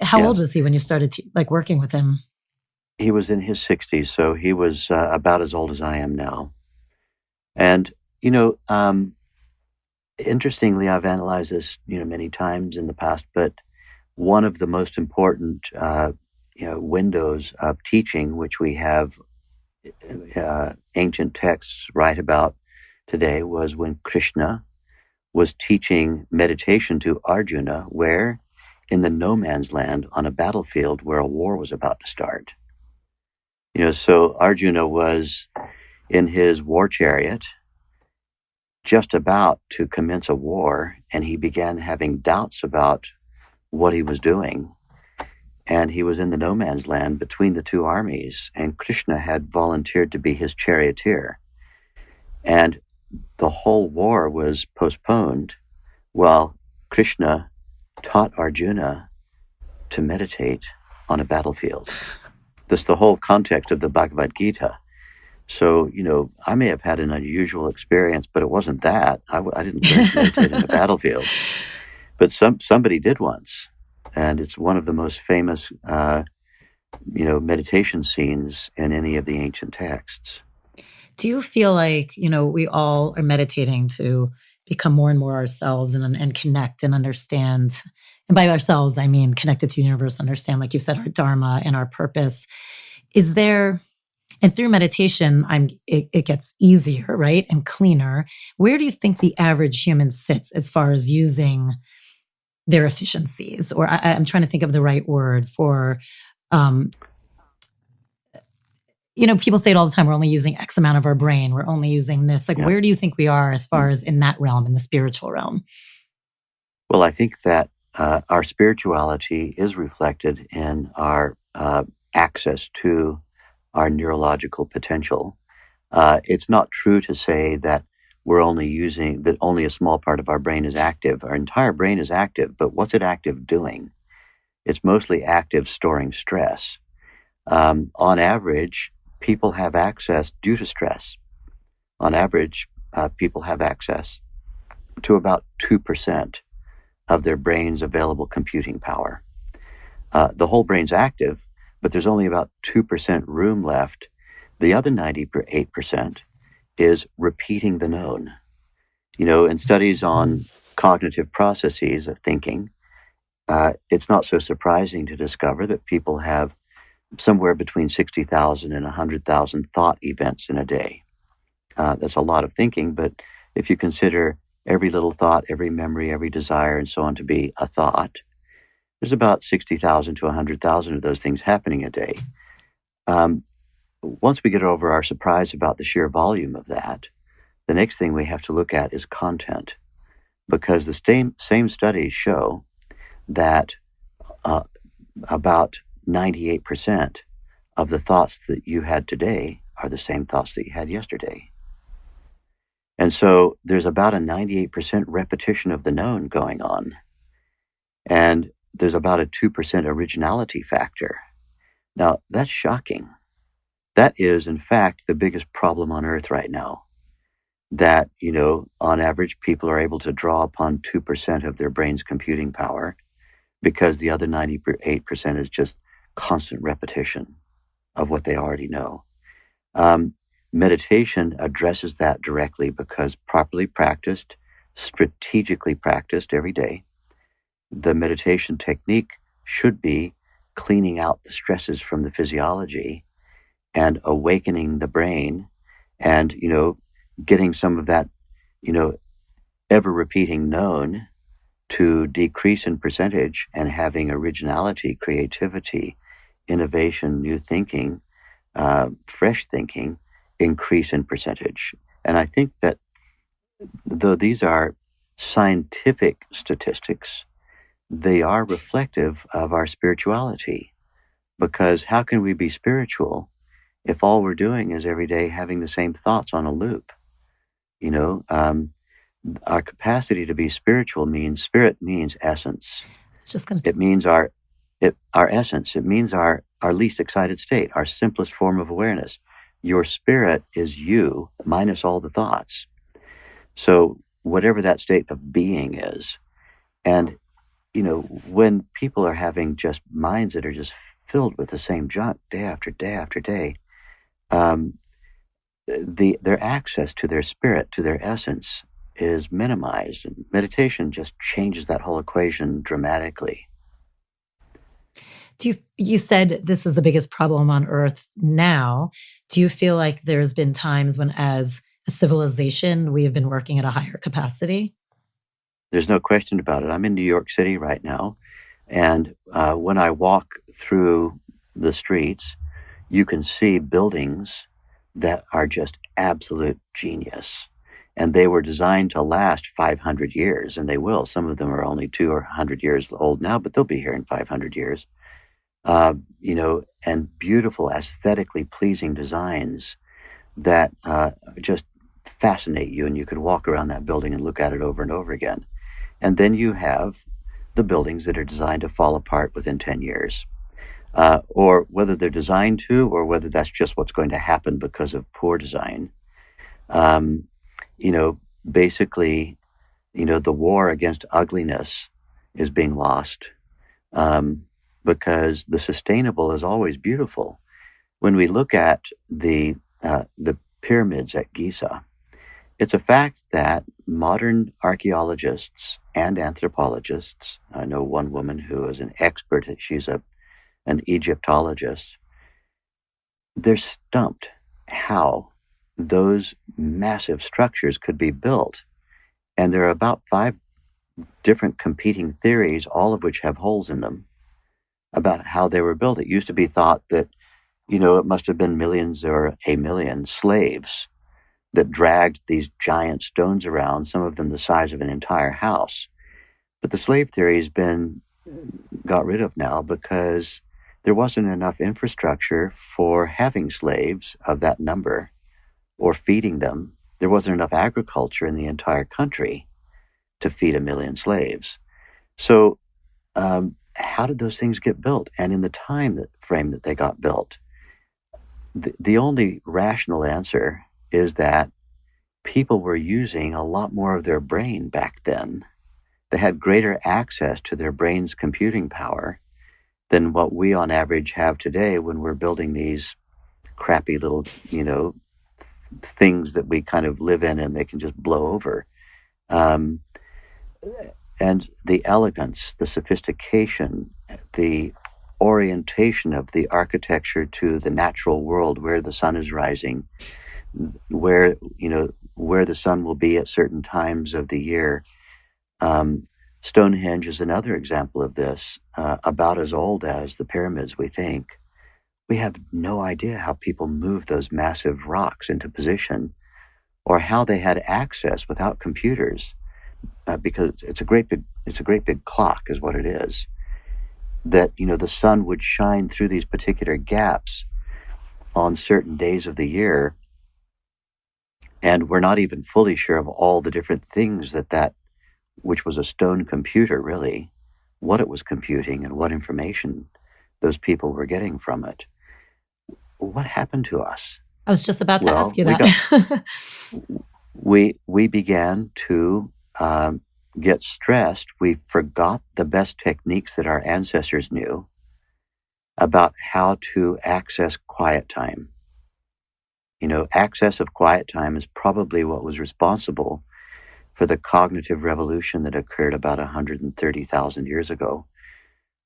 How old was he when you started working with him? he was in his 60s, so he was about as old as I am now. And, interestingly, I've analyzed this, many times in the past, but one of the most important, windows of teaching, which we have ancient texts write about today, was when Krishna was teaching meditation to Arjuna, where in the no man's land on a battlefield where a war was about to start. So Arjuna was in his war chariot just about to commence a war, and he began having doubts about what he was doing. And he was in the no man's land between the two armies, and Krishna had volunteered to be his charioteer. And the whole war was postponed while Krishna taught Arjuna to meditate on a battlefield. That's the whole context of the Bhagavad Gita. So, I may have had an unusual experience, but it wasn't that. I didn't learn to meditate on a battlefield. But somebody did once. And it's one of the most famous, meditation scenes in any of the ancient texts. Do you feel like, we all are meditating to become more and more ourselves and connect and understand? And by ourselves, I mean connected to the universe, understand, like you said, our dharma and our purpose. Is there, and through meditation, it gets easier, right? And cleaner. Where do you think the average human sits as far as using their efficiencies? Or I'm trying to think of the right word for, people say it all the time, we're only using X amount of our brain. We're only using this. Like, where do you think we are as far as in that realm, in the spiritual realm? Well, I think that our spirituality is reflected in our access to our neurological potential. It's not true to say that that only a small part of our brain is active. Our entire brain is active, but what's it active doing? It's mostly active storing stress. On average, people have access due to stress. On average, people have access to about 2% of their brain's available computing power. The whole brain's active, but there's only about 2% room left. The other 98% is repeating the known. In studies on cognitive processes of thinking, it's not so surprising to discover that people have somewhere between 60,000 and 100,000 thought events in a day. That's a lot of thinking, but if you consider every little thought, every memory, every desire, and so on to be a thought, there's about 60,000 to 100,000 of those things happening a day. Once we get over our surprise about the sheer volume of that, the next thing we have to look at is content, because the same studies show that about 98% of the thoughts that you had today are the same thoughts that you had yesterday. And so there's about a 98% repetition of the known going on. And there's about a 2% originality factor. Now, that's shocking. That is, in fact, the biggest problem on earth right now. That, on average, people are able to draw upon 2% of their brain's computing power because the other 98% is just constant repetition of what they already know. Meditation addresses that directly because properly practiced, strategically practiced every day, the meditation technique should be cleaning out the stresses from the physiology and awakening the brain and, getting some of that, ever-repeating known to decrease in percentage and having originality, creativity, innovation, new thinking, fresh thinking increase in percentage. And I think that though these are scientific statistics, they are reflective of our spirituality. Because how can we be spiritual if all we're doing is every day having the same thoughts on a loop? Our capacity to be spiritual means, spirit means essence. It means our essence. It means our least excited state, our simplest form of awareness. Your spirit is you minus all the thoughts. So whatever that state of being is, and when people are having just minds that are just filled with the same junk day after day after day. Their access to their spirit, to their essence, is minimized. And meditation just changes that whole equation dramatically. You said this is the biggest problem on Earth now. Do you feel like there's been times when, as a civilization, we have been working at a higher capacity? There's no question about it. I'm in New York City right now, and when I walk through the streets, you can see buildings that are just absolute genius. And they were designed to last 500 years, and they will. Some of them are only 200 or 100 years old now, but they'll be here in 500 years. And beautiful, aesthetically pleasing designs that just fascinate you, and you could walk around that building and look at it over and over again. And then you have the buildings that are designed to fall apart within 10 years. Or whether they're designed to, or whether that's just what's going to happen because of poor design. Basically, the war against ugliness is being lost because the sustainable is always beautiful. When we look at the pyramids at Giza, it's a fact that modern archaeologists and anthropologists, I know one woman who is an expert, she's an Egyptologist, they're stumped how those massive structures could be built. And there are about 5 different competing theories, all of which have holes in them, about how they were built. It used to be thought that, it must have been millions or a million slaves that dragged these giant stones around, some of them the size of an entire house. But the slave theory has been got rid of now because there wasn't enough infrastructure for having slaves of that number or feeding them. There wasn't enough agriculture in the entire country to feed 1 million slaves. So how did those things get built? And in the time frame that they got built, the only rational answer is that people were using a lot more of their brain back then. They had greater access to their brain's computing power than what we on average have today when we're building these crappy little, things that we kind of live in and they can just blow over. And the elegance, the sophistication, the orientation of the architecture to the natural world where the sun is rising, where the sun will be at certain times of the year. Stonehenge is another example of this, about as old as the pyramids, we think. We have no idea how people moved those massive rocks into position, or how they had access without computers, because it's a great big clock is what it is. That the sun would shine through these particular gaps on certain days of the year, and we're not even fully sure of all the different things that which was a stone computer, really, what it was computing and what information those people were getting from it. What happened to us? I was just about to ask you that. We began to get stressed. We forgot the best techniques that our ancestors knew about how to access quiet time. Access of quiet time is probably what was responsible for the cognitive revolution that occurred about 130,000 years ago,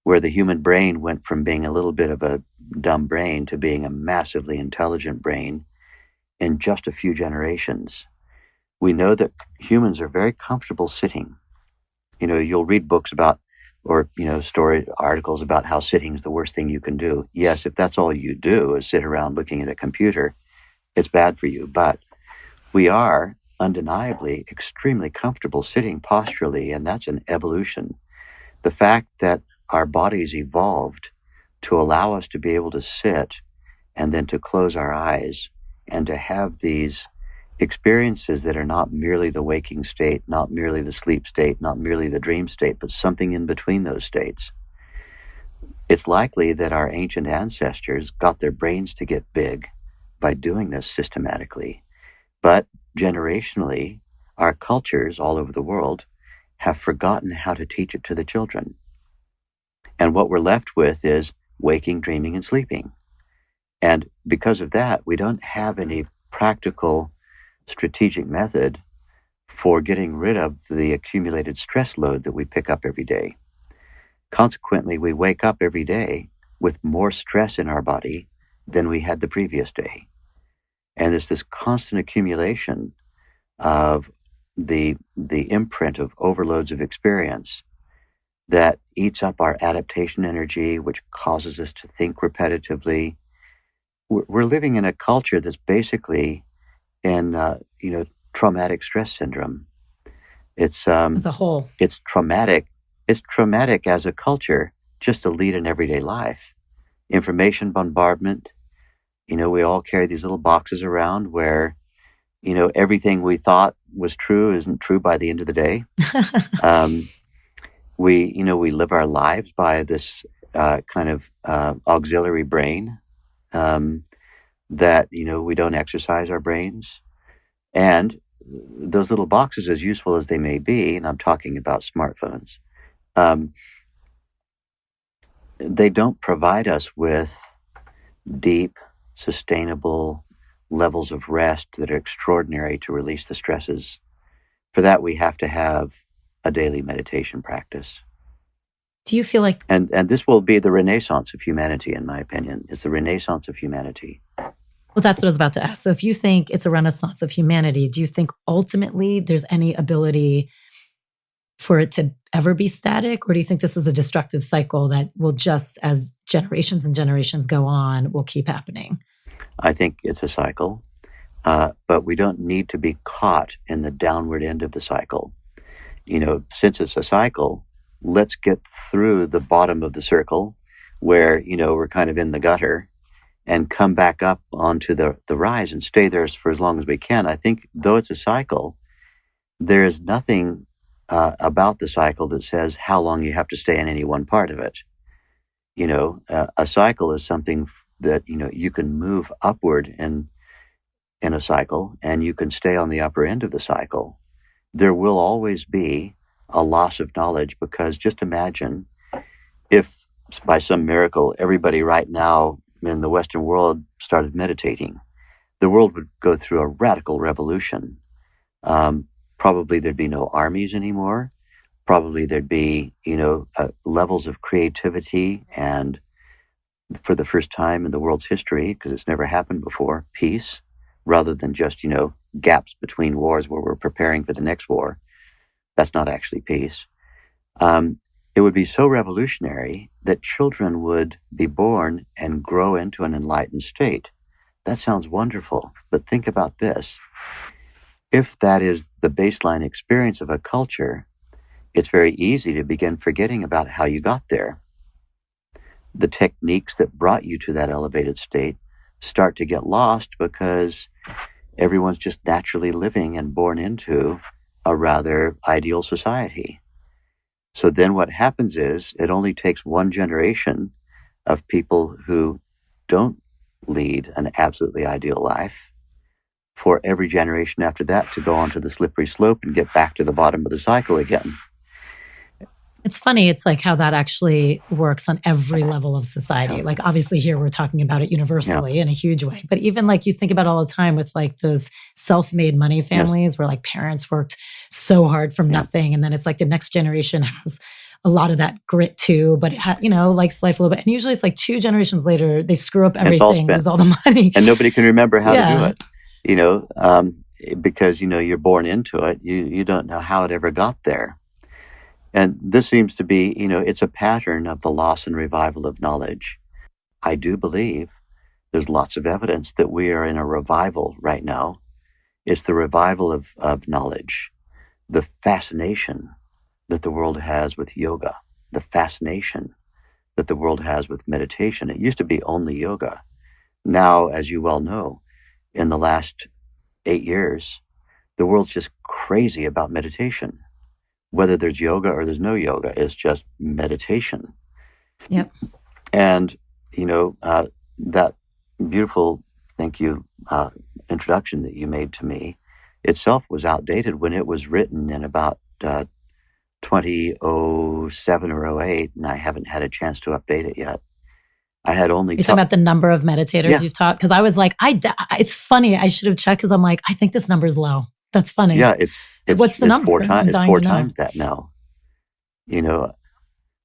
where the human brain went from being a little bit of a dumb brain to being a massively intelligent brain in just a few generations. We know that humans are very comfortable sitting. You'll read books about, or, story articles about how sitting is the worst thing you can do. Yes, if that's all you do is sit around looking at a computer, it's bad for you. But we are undeniably extremely comfortable sitting posturally, and that's an evolution. The fact that our bodies evolved to allow us to be able to sit and then to close our eyes and to have these experiences that are not merely the waking state, not merely the sleep state, not merely the dream state, but something in between those states. It's likely that our ancient ancestors got their brains to get big by doing this systematically. But generationally, our cultures all over the world have forgotten how to teach it to the children. And what we're left with is waking, dreaming, and sleeping. And because of that, we don't have any practical strategic method for getting rid of the accumulated stress load that we pick up every day. Consequently, we wake up every day with more stress in our body than we had the previous day. And it's this constant accumulation of the imprint of overloads of experience that eats up our adaptation energy, which causes us to think repetitively. We're living in a culture that's basically in traumatic stress syndrome. It's as a whole. It's traumatic. It's traumatic as a culture just to lead an everyday life. Information bombardment. We all carry these little boxes around where, everything we thought was true isn't true by the end of the day. We live our lives by this kind of auxiliary brain that, we don't exercise our brains. And those little boxes, as useful as they may be, and I'm talking about smartphones, they don't provide us with deep, sustainable levels of rest that are extraordinary to release the stresses. For that, we have to have a daily meditation practice. Do you feel like... And this will be the renaissance of humanity, in my opinion. It's the renaissance of humanity. Well, that's what I was about to ask. So if you think it's a renaissance of humanity, do you think ultimately there's any ability for it to ever be static? Or do you think this is a destructive cycle that will just, as generations and generations go on, will keep happening? I think it's a cycle, but we don't need to be caught in the downward end of the cycle. Since it's a cycle, let's get through the bottom of the circle where, we're kind of in the gutter and come back up onto the rise and stay there for as long as we can. I think though it's a cycle, there is nothing about the cycle that says how long you have to stay in any one part of it. A cycle is something that, you can move upward in a cycle and you can stay on the upper end of the cycle. There will always be a loss of knowledge, because just imagine if by some miracle everybody right now in the Western world started meditating. The world would go through a radical revolution. Probably there'd be no armies anymore. Probably there'd be, levels of creativity and, for the first time in the world's history, because it's never happened before, peace, rather than just, gaps between wars where we're preparing for the next war. That's not actually peace. It would be so revolutionary that children would be born and grow into an enlightened state. That sounds wonderful, but think about this. If that is the baseline experience of a culture, it's very easy to begin forgetting about how you got there. The techniques that brought you to that elevated state start to get lost because everyone's just naturally living and born into a rather ideal society. So then what happens is it only takes one generation of people who don't lead an absolutely ideal life for every generation after that to go onto the slippery slope and get back to the bottom of the cycle again. It's funny. It's like how that actually works on every level of society. Like obviously here we're talking about it universally in a huge way. But even like you think about all the time with like those self-made money families where like parents worked so hard from nothing. And then it's like the next generation has a lot of that grit too, but it likes life a little bit. And usually it's like 2 generations later, they screw up everything, lose all the money. And nobody can remember how to do it, because, you're born into it. You don't know how it ever got there. And this seems to be, it's a pattern of the loss and revival of knowledge. I do believe there's lots of evidence that we are in a revival right now. It's the revival of knowledge, the fascination that the world has with yoga, the fascination that the world has with meditation. It used to be only yoga. Now, as you well know, in the last 8 years, the world's just crazy about meditation. Whether there's yoga or there's no yoga, it's just meditation. Yep. And, that beautiful, thank you, introduction that you made to me itself was outdated when it was written in about 2007 or 08, and I haven't had a chance to update it yet. I had only You're talking about the number of meditators Yeah. you've taught? Because I was like, it's funny. I should have checked because I'm like, I think this number is low. That's funny. Yeah, it's What's the number? It's dying four to know. times that now.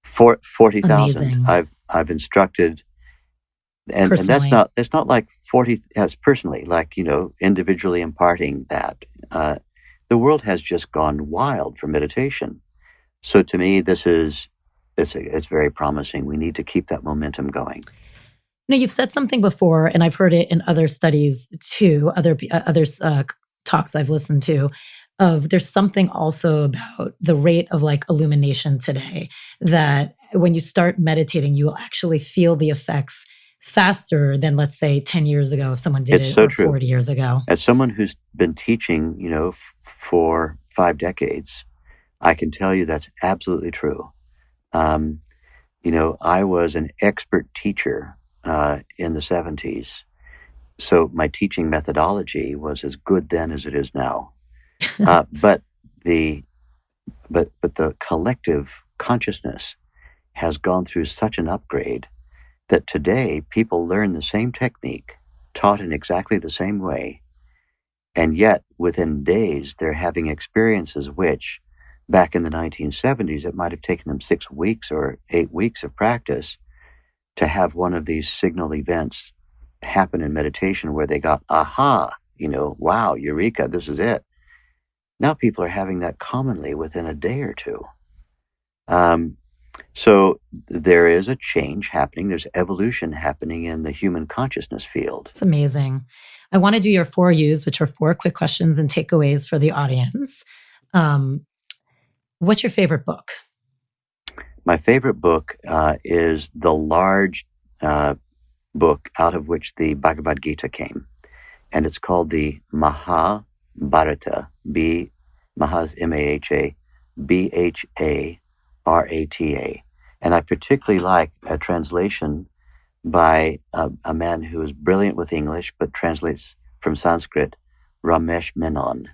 40,000. Amazing. I've instructed, and Personally. that's not like 40 as personally, like individually imparting that. The world has just gone wild for meditation. So to me, it's very promising. We need to keep that momentum going. You've said something before, and I've heard it in other studies too, other talks I've listened to, of there's something also about the rate of like illumination today, that when you start meditating, you will actually feel the effects faster than, let's say, 10 years ago if someone did It's it, so or true. 40 years ago. As someone who's been teaching, for 5 decades, I can tell you that's absolutely true. I was an expert teacher in the 70s. So my teaching methodology was as good then as it is now. But the collective consciousness has gone through such an upgrade that today people learn the same technique, taught in exactly the same way, and yet within days they're having experiences which, back in the 1970s, it might have taken them 6 weeks or 8 weeks of practice to have one of these signal events happen in meditation where they got, aha, wow, eureka, this is it. Now people are having that commonly within a day or two. So there is a change happening. There's evolution happening in the human consciousness field. It's amazing. I want to do your 4 U's, which are 4 quick questions and takeaways for the audience. What's your favorite book? My favorite book is the large book out of which the Bhagavad Gita came. And it's called the Mahabharata, Maha, M-A-H-A, B-H-A-R-A-T-A. And I particularly like a translation by a man who is brilliant with English, but translates from Sanskrit, Ramesh Menon.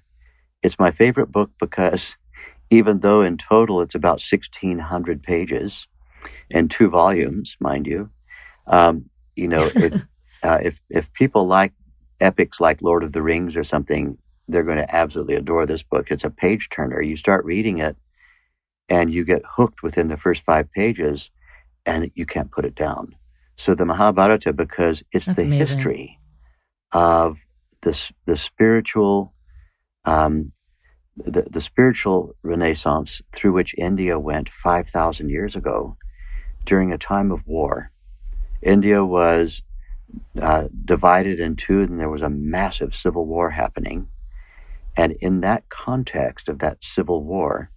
It's my favorite book because even though in total it's about 1,600 pages and 2 volumes, mind you, if people like epics like Lord of the Rings or something, they're going to absolutely adore this book. It's a page turner. You start reading it and you get hooked within the first 5 pages and you can't put it down. So the Mahabharata, because it's That's the amazing. history of the spiritual, the spiritual renaissance through which India went 5,000 years ago during a time of war. India was divided in 2, and there was a massive civil war happening. And in that context of that civil war,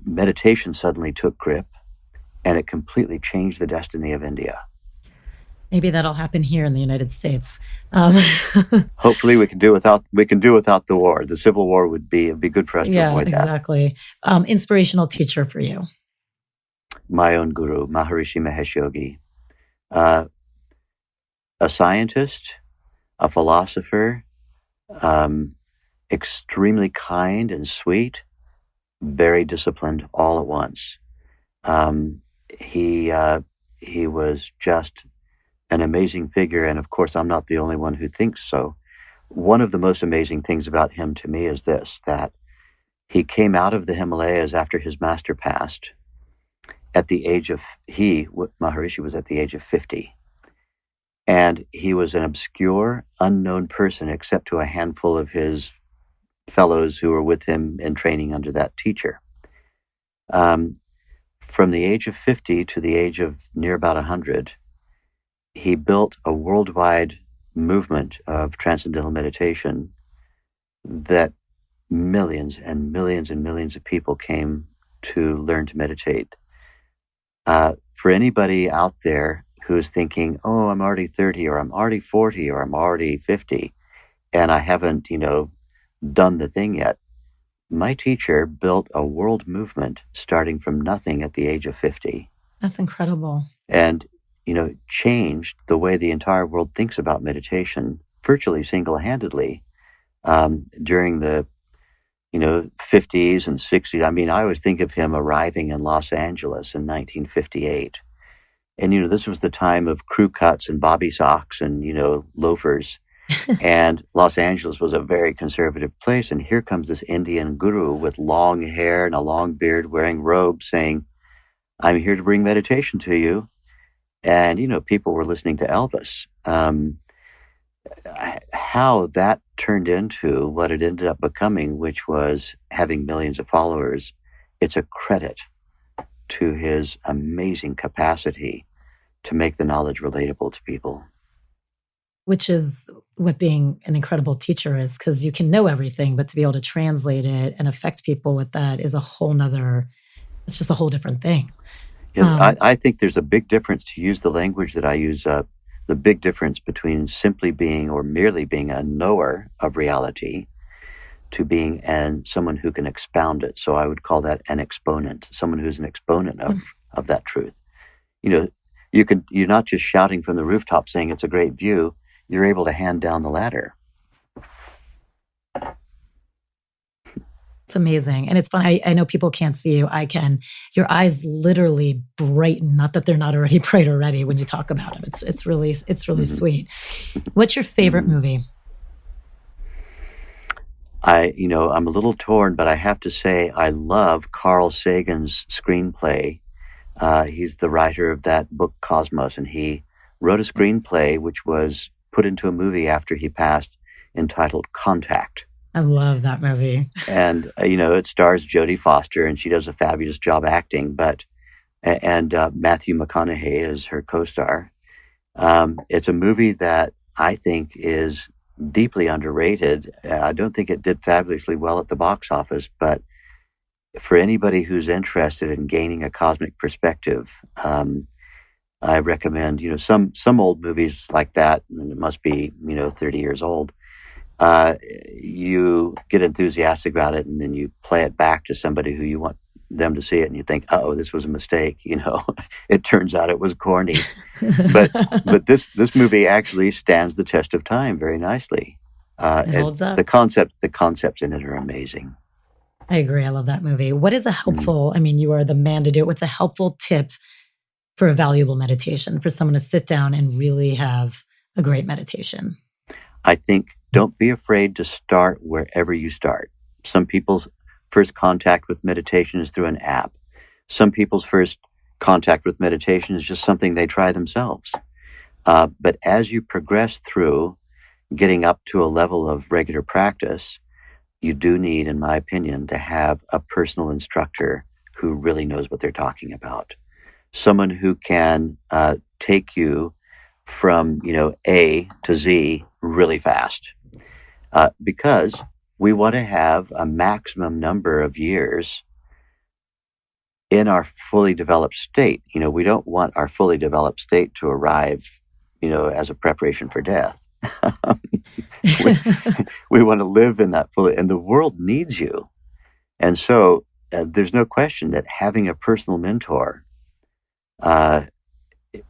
meditation suddenly took grip, and it completely changed the destiny of India. Maybe that'll happen here in the United States. Hopefully, we can do without the war. The civil war would be good for us to avoid that. Yeah, exactly. Inspirational teacher for you. My own guru, Maharishi Mahesh Yogi, a scientist, a philosopher, extremely kind and sweet, very disciplined all at once. He was just an amazing figure, and of course, I'm not the only one who thinks so. One of the most amazing things about him to me is this, that he came out of the Himalayas after his master passed. Maharishi was at the age of 50. And he was an obscure, unknown person except to a handful of his fellows who were with him in training under that teacher. From the age of 50 to the age of near about 100, he built a worldwide movement of Transcendental Meditation that millions and millions and millions of people came to learn to meditate. For anybody out there who's thinking, oh, I'm already 30 or I'm already 40 or I'm already 50 and I haven't, done the thing yet, my teacher built a world movement starting from nothing at the age of 50. That's incredible. And, changed the way the entire world thinks about meditation virtually single-handedly during the 50s and 60s. I mean, I always think of him arriving in Los Angeles in 1958. And, this was the time of crew cuts and bobby socks and, loafers. And Los Angeles was a very conservative place. And here comes this Indian guru with long hair and a long beard wearing robes saying, I'm here to bring meditation to you. And, people were listening to Elvis. How that turned into what it ended up becoming, which was having millions of followers, it's a credit to his amazing capacity to make the knowledge relatable to people. Which is what being an incredible teacher is, because you can know everything, but to be able to translate it and affect people with that is it's just a whole different thing. Yeah, I think there's a big difference, to use the language that I use, the big difference between simply being or merely being a knower of reality to being someone who can expound it. So I would call that an exponent, someone who's an exponent of that truth. You're not just shouting from the rooftop saying it's a great view, you're able to hand down the ladder. It's amazing. And it's fun. I know people can't see you. I can. Your eyes literally brighten. Not that they're not already bright already when you talk about them. It's really sweet. What's your favorite movie? I'm a little torn, but I have to say I love Carl Sagan's screenplay. He's the writer of that book Cosmos, and he wrote a screenplay which was put into a movie after he passed, entitled Contact. I love that movie. And, it stars Jodie Foster, and she does a fabulous job acting, and Matthew McConaughey is her co-star. It's a movie that I think is deeply underrated. I don't think it did fabulously well at the box office, but for anybody who's interested in gaining a cosmic perspective, I recommend, some old movies like that, and it must be, 30 years old, you get enthusiastic about it and then you play it back to somebody who you want them to see it and you think, oh, this was a mistake. It turns out it was corny. But this movie actually stands the test of time very nicely. It holds up. The concepts in it are amazing. I agree. I love that movie. What is a helpful, you are the man to do it. What's a helpful tip for a valuable meditation, for someone to sit down and really have a great meditation? I think don't be afraid to start wherever you start. Some people's first contact with meditation is through an app. Some people's first contact with meditation is just something they try themselves. But as you progress through getting up to a level of regular practice, you do need, in my opinion, to have a personal instructor who really knows what they're talking about. Someone who can take you from, A to Z really fast. Because we want to have a maximum number of years in our fully developed state. We don't want our fully developed state to arrive, as a preparation for death. we want to live in that fully, and the world needs you. And so there's no question that having a personal mentor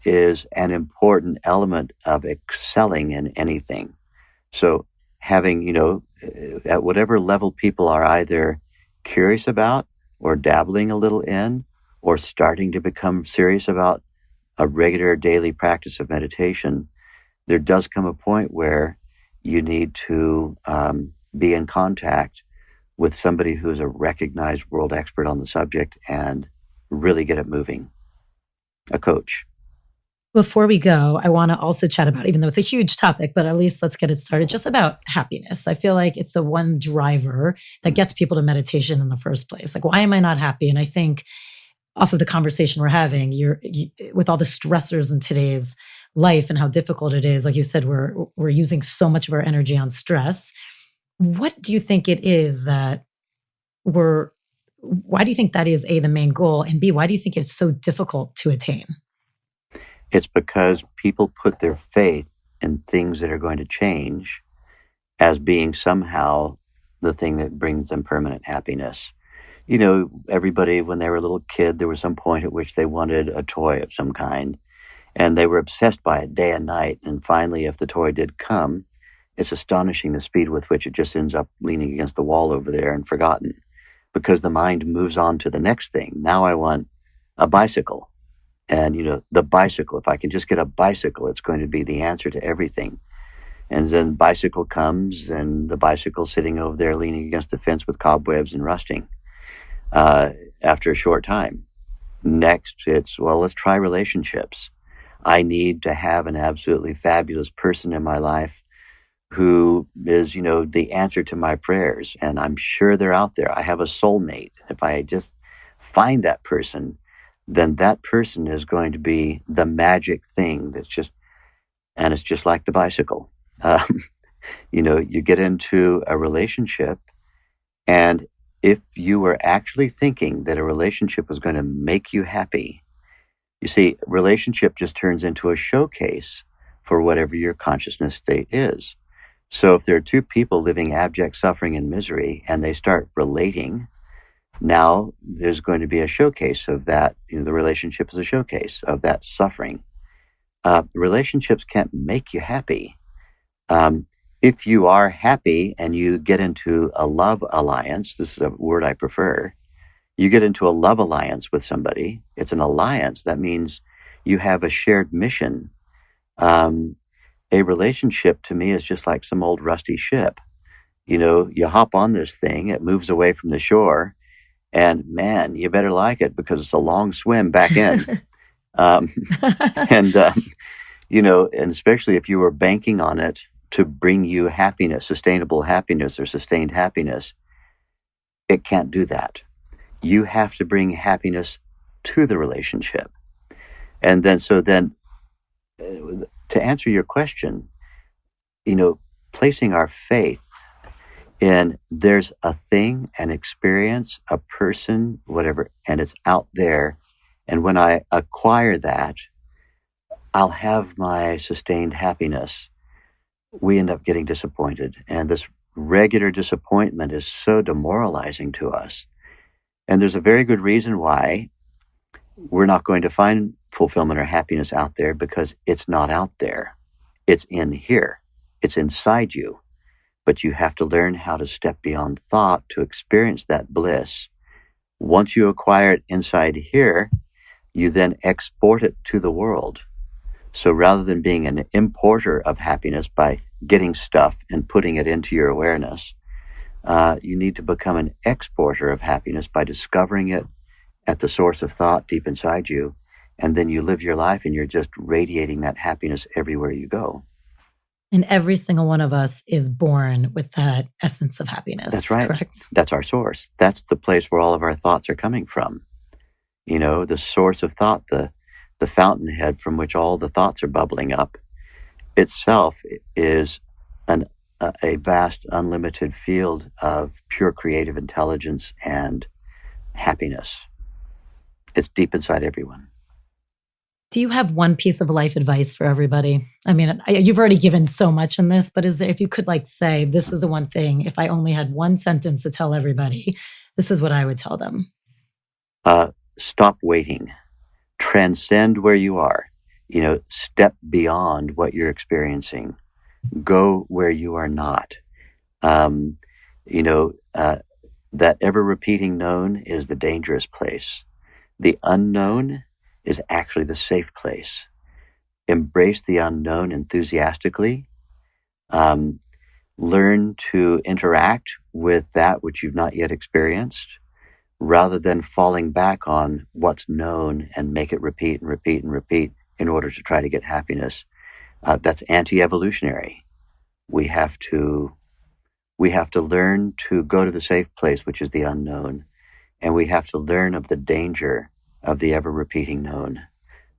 is an important element of excelling in anything. So having, at whatever level people are either curious about or dabbling a little in or starting to become serious about a regular daily practice of meditation, there does come a point where you need to be in contact with somebody who is a recognized world expert on the subject and really get it moving. A coach. Before we go, I want to also chat about, even though it's a huge topic, but at least let's get it started, just about happiness. I feel like it's the one driver that gets people to meditation in the first place. Like, why am I not happy? And I think off of the conversation we're having, with all the stressors in today's life and how difficult it is, like you said, we're using so much of our energy on stress. What do you think it is that why do you think that is, A, the main goal, and B, why do you think it's so difficult to attain? It's because people put their faith in things that are going to change as being somehow the thing that brings them permanent happiness. Everybody, when they were a little kid, there was some point at which they wanted a toy of some kind, and they were obsessed by it day and night. And finally, if the toy did come, it's astonishing the speed with which it just ends up leaning against the wall over there and forgotten, because the mind moves on to the next thing. Now I want a bicycle. And, the bicycle, if I can just get a bicycle, it's going to be the answer to everything. And then bicycle comes, and the bicycle sitting over there leaning against the fence with cobwebs and rusting after a short time. Next, it's, well, let's try relationships. I need to have an absolutely fabulous person in my life who is, the answer to my prayers. And I'm sure they're out there. I have a soulmate. If I just find that person, then that person is going to be the magic thing and it's just like the bicycle. You get into a relationship, and if you were actually thinking that a relationship was going to make you happy, you see, relationship just turns into a showcase for whatever your consciousness state is. So if there are two people living abject suffering and misery, and they start relating, now there's going to be a showcase of that. The relationship is a showcase of that suffering. Relationships can't make you happy. If you are happy and you get into a love alliance, this is a word I prefer, you get into a love alliance with somebody, it's an alliance. That means you have a shared mission. A relationship to me is just like some old rusty ship. You hop on this thing, it moves away from the shore, and man, you better like it because it's a long swim back in. And especially if you were banking on it to bring you happiness, sustainable happiness or sustained happiness, it can't do that. You have to bring happiness to the relationship. And then, to answer your question, placing our faith in there's a thing, an experience, a person, whatever, and it's out there. And when I acquire that, I'll have my sustained happiness. We end up getting disappointed. And this regular disappointment is so demoralizing to us. And there's a very good reason why we're not going to find fulfillment or happiness out there, because it's not out there. It's in here. It's inside you. But you have to learn how to step beyond thought to experience that bliss. Once you acquire it inside here, you then export it to the world. So rather than being an importer of happiness by getting stuff and putting it into your awareness, you need to become an exporter of happiness by discovering it at the source of thought deep inside you. And then you live your life and you're just radiating that happiness everywhere you go. And every single one of us is born with that essence of happiness. That's right. Correct? That's our source. That's the place where all of our thoughts are coming from. The source of thought, the fountainhead from which all the thoughts are bubbling up, itself is a vast, unlimited field of pure creative intelligence and happiness. It's deep inside everyone. Do you have one piece of life advice for everybody? I mean, you've already given so much in this, but if you could say, this is the one thing, if I only had one sentence to tell everybody, this is what I would tell them. Stop waiting. Transcend where you are. Step beyond what you're experiencing. Go where you are not. That ever-repeating known is the dangerous place. The unknown is actually the safe place. Embrace the unknown enthusiastically. Learn to interact with that which you've not yet experienced, rather than falling back on what's known and make it repeat and repeat and repeat in order to try to get happiness. That's anti-evolutionary. We have to learn to go to the safe place, which is the unknown. And we have to learn of the danger of the ever-repeating known,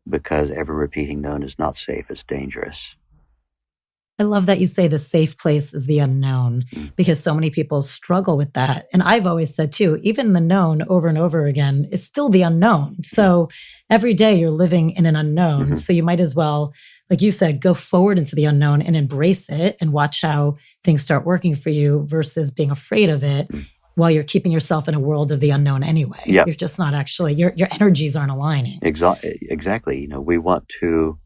because ever-repeating known is not safe, it's dangerous. I love that you say the safe place is the unknown, because so many people struggle with that. And I've always said too, even the known over and over again is still the unknown. So every day you're living in an unknown. Mm-hmm. So you might as well, like you said, go forward into the unknown and embrace it and watch how things start working for you versus being afraid of it while you're keeping yourself in a world of the unknown anyway. Yep. You're just not actually, your energies aren't aligning. Exactly. We want to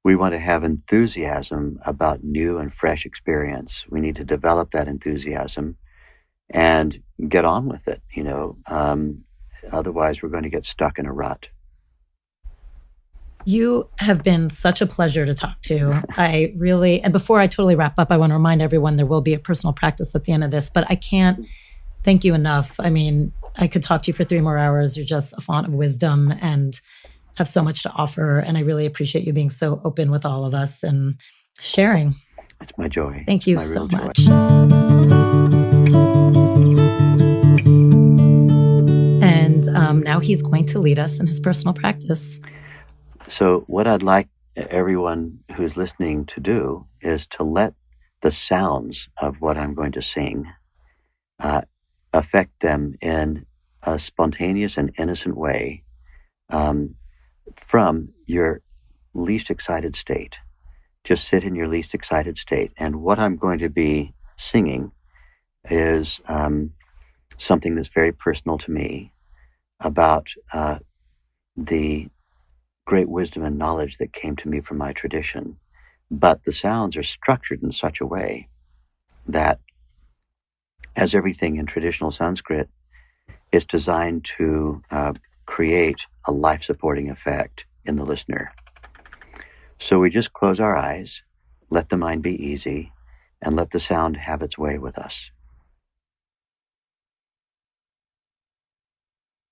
We want to have enthusiasm about new and fresh experience. We need to develop that enthusiasm and get on with it, otherwise we're going to get stuck in a rut. You have been such a pleasure to talk to. And before I totally wrap up, I want to remind everyone there will be a personal practice at the end of this, but I can't thank you enough. I mean, I could talk to you for 3 more hours. You're just a font of wisdom and have so much to offer. And I really appreciate you being so open with all of us and sharing. It's my joy. Thank you so much. And now he's going to lead us in his personal practice. So what I'd like everyone who's listening to do is to let the sounds of what I'm going to sing affect them in a spontaneous and innocent way from your least excited state. Just sit in your least excited state. And what I'm going to be singing is something that's very personal to me about the great wisdom and knowledge that came to me from my tradition. But the sounds are structured in such a way that, as everything in traditional Sanskrit, is designed to create a life-supporting effect in the listener. So we just close our eyes, let the mind be easy, and let the sound have its way with us.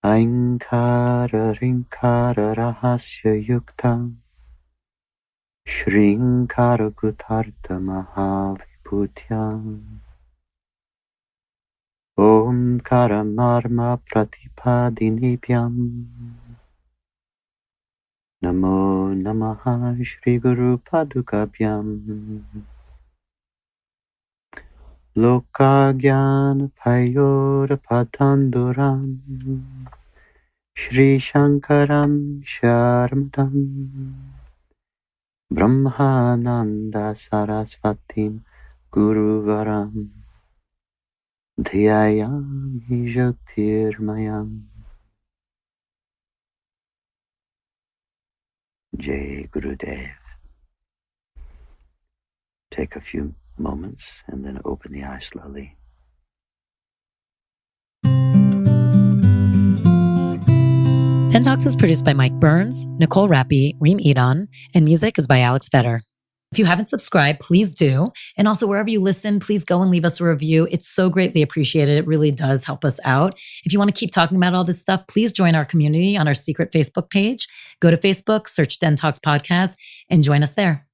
Ainkara rinkara rahasya yuktam Shrinkara kutarta mahavibhutyam Omkara marma pratipadinibhyam Namo namaha Shri Guru Padukabhyam Loka Gyana Payora Patanduram Shri Shankaram Sharmadam Brahmananda Sarasvatim Guruvaram Dhyayami Jyotirmayam Jai Gurudev. Take a few moments and then open the eyes slowly. DENtalks is produced by Mike Burns, Nicole Rappi, Reem Edon, and music is by Alex Vetter. If you haven't subscribed, please do. And also, wherever you listen, please go and leave us a review. It's so greatly appreciated. It really does help us out. If you want to keep talking about all this stuff, please join our community on our secret Facebook page. Go to Facebook, search DENtalks Podcast, and join us there.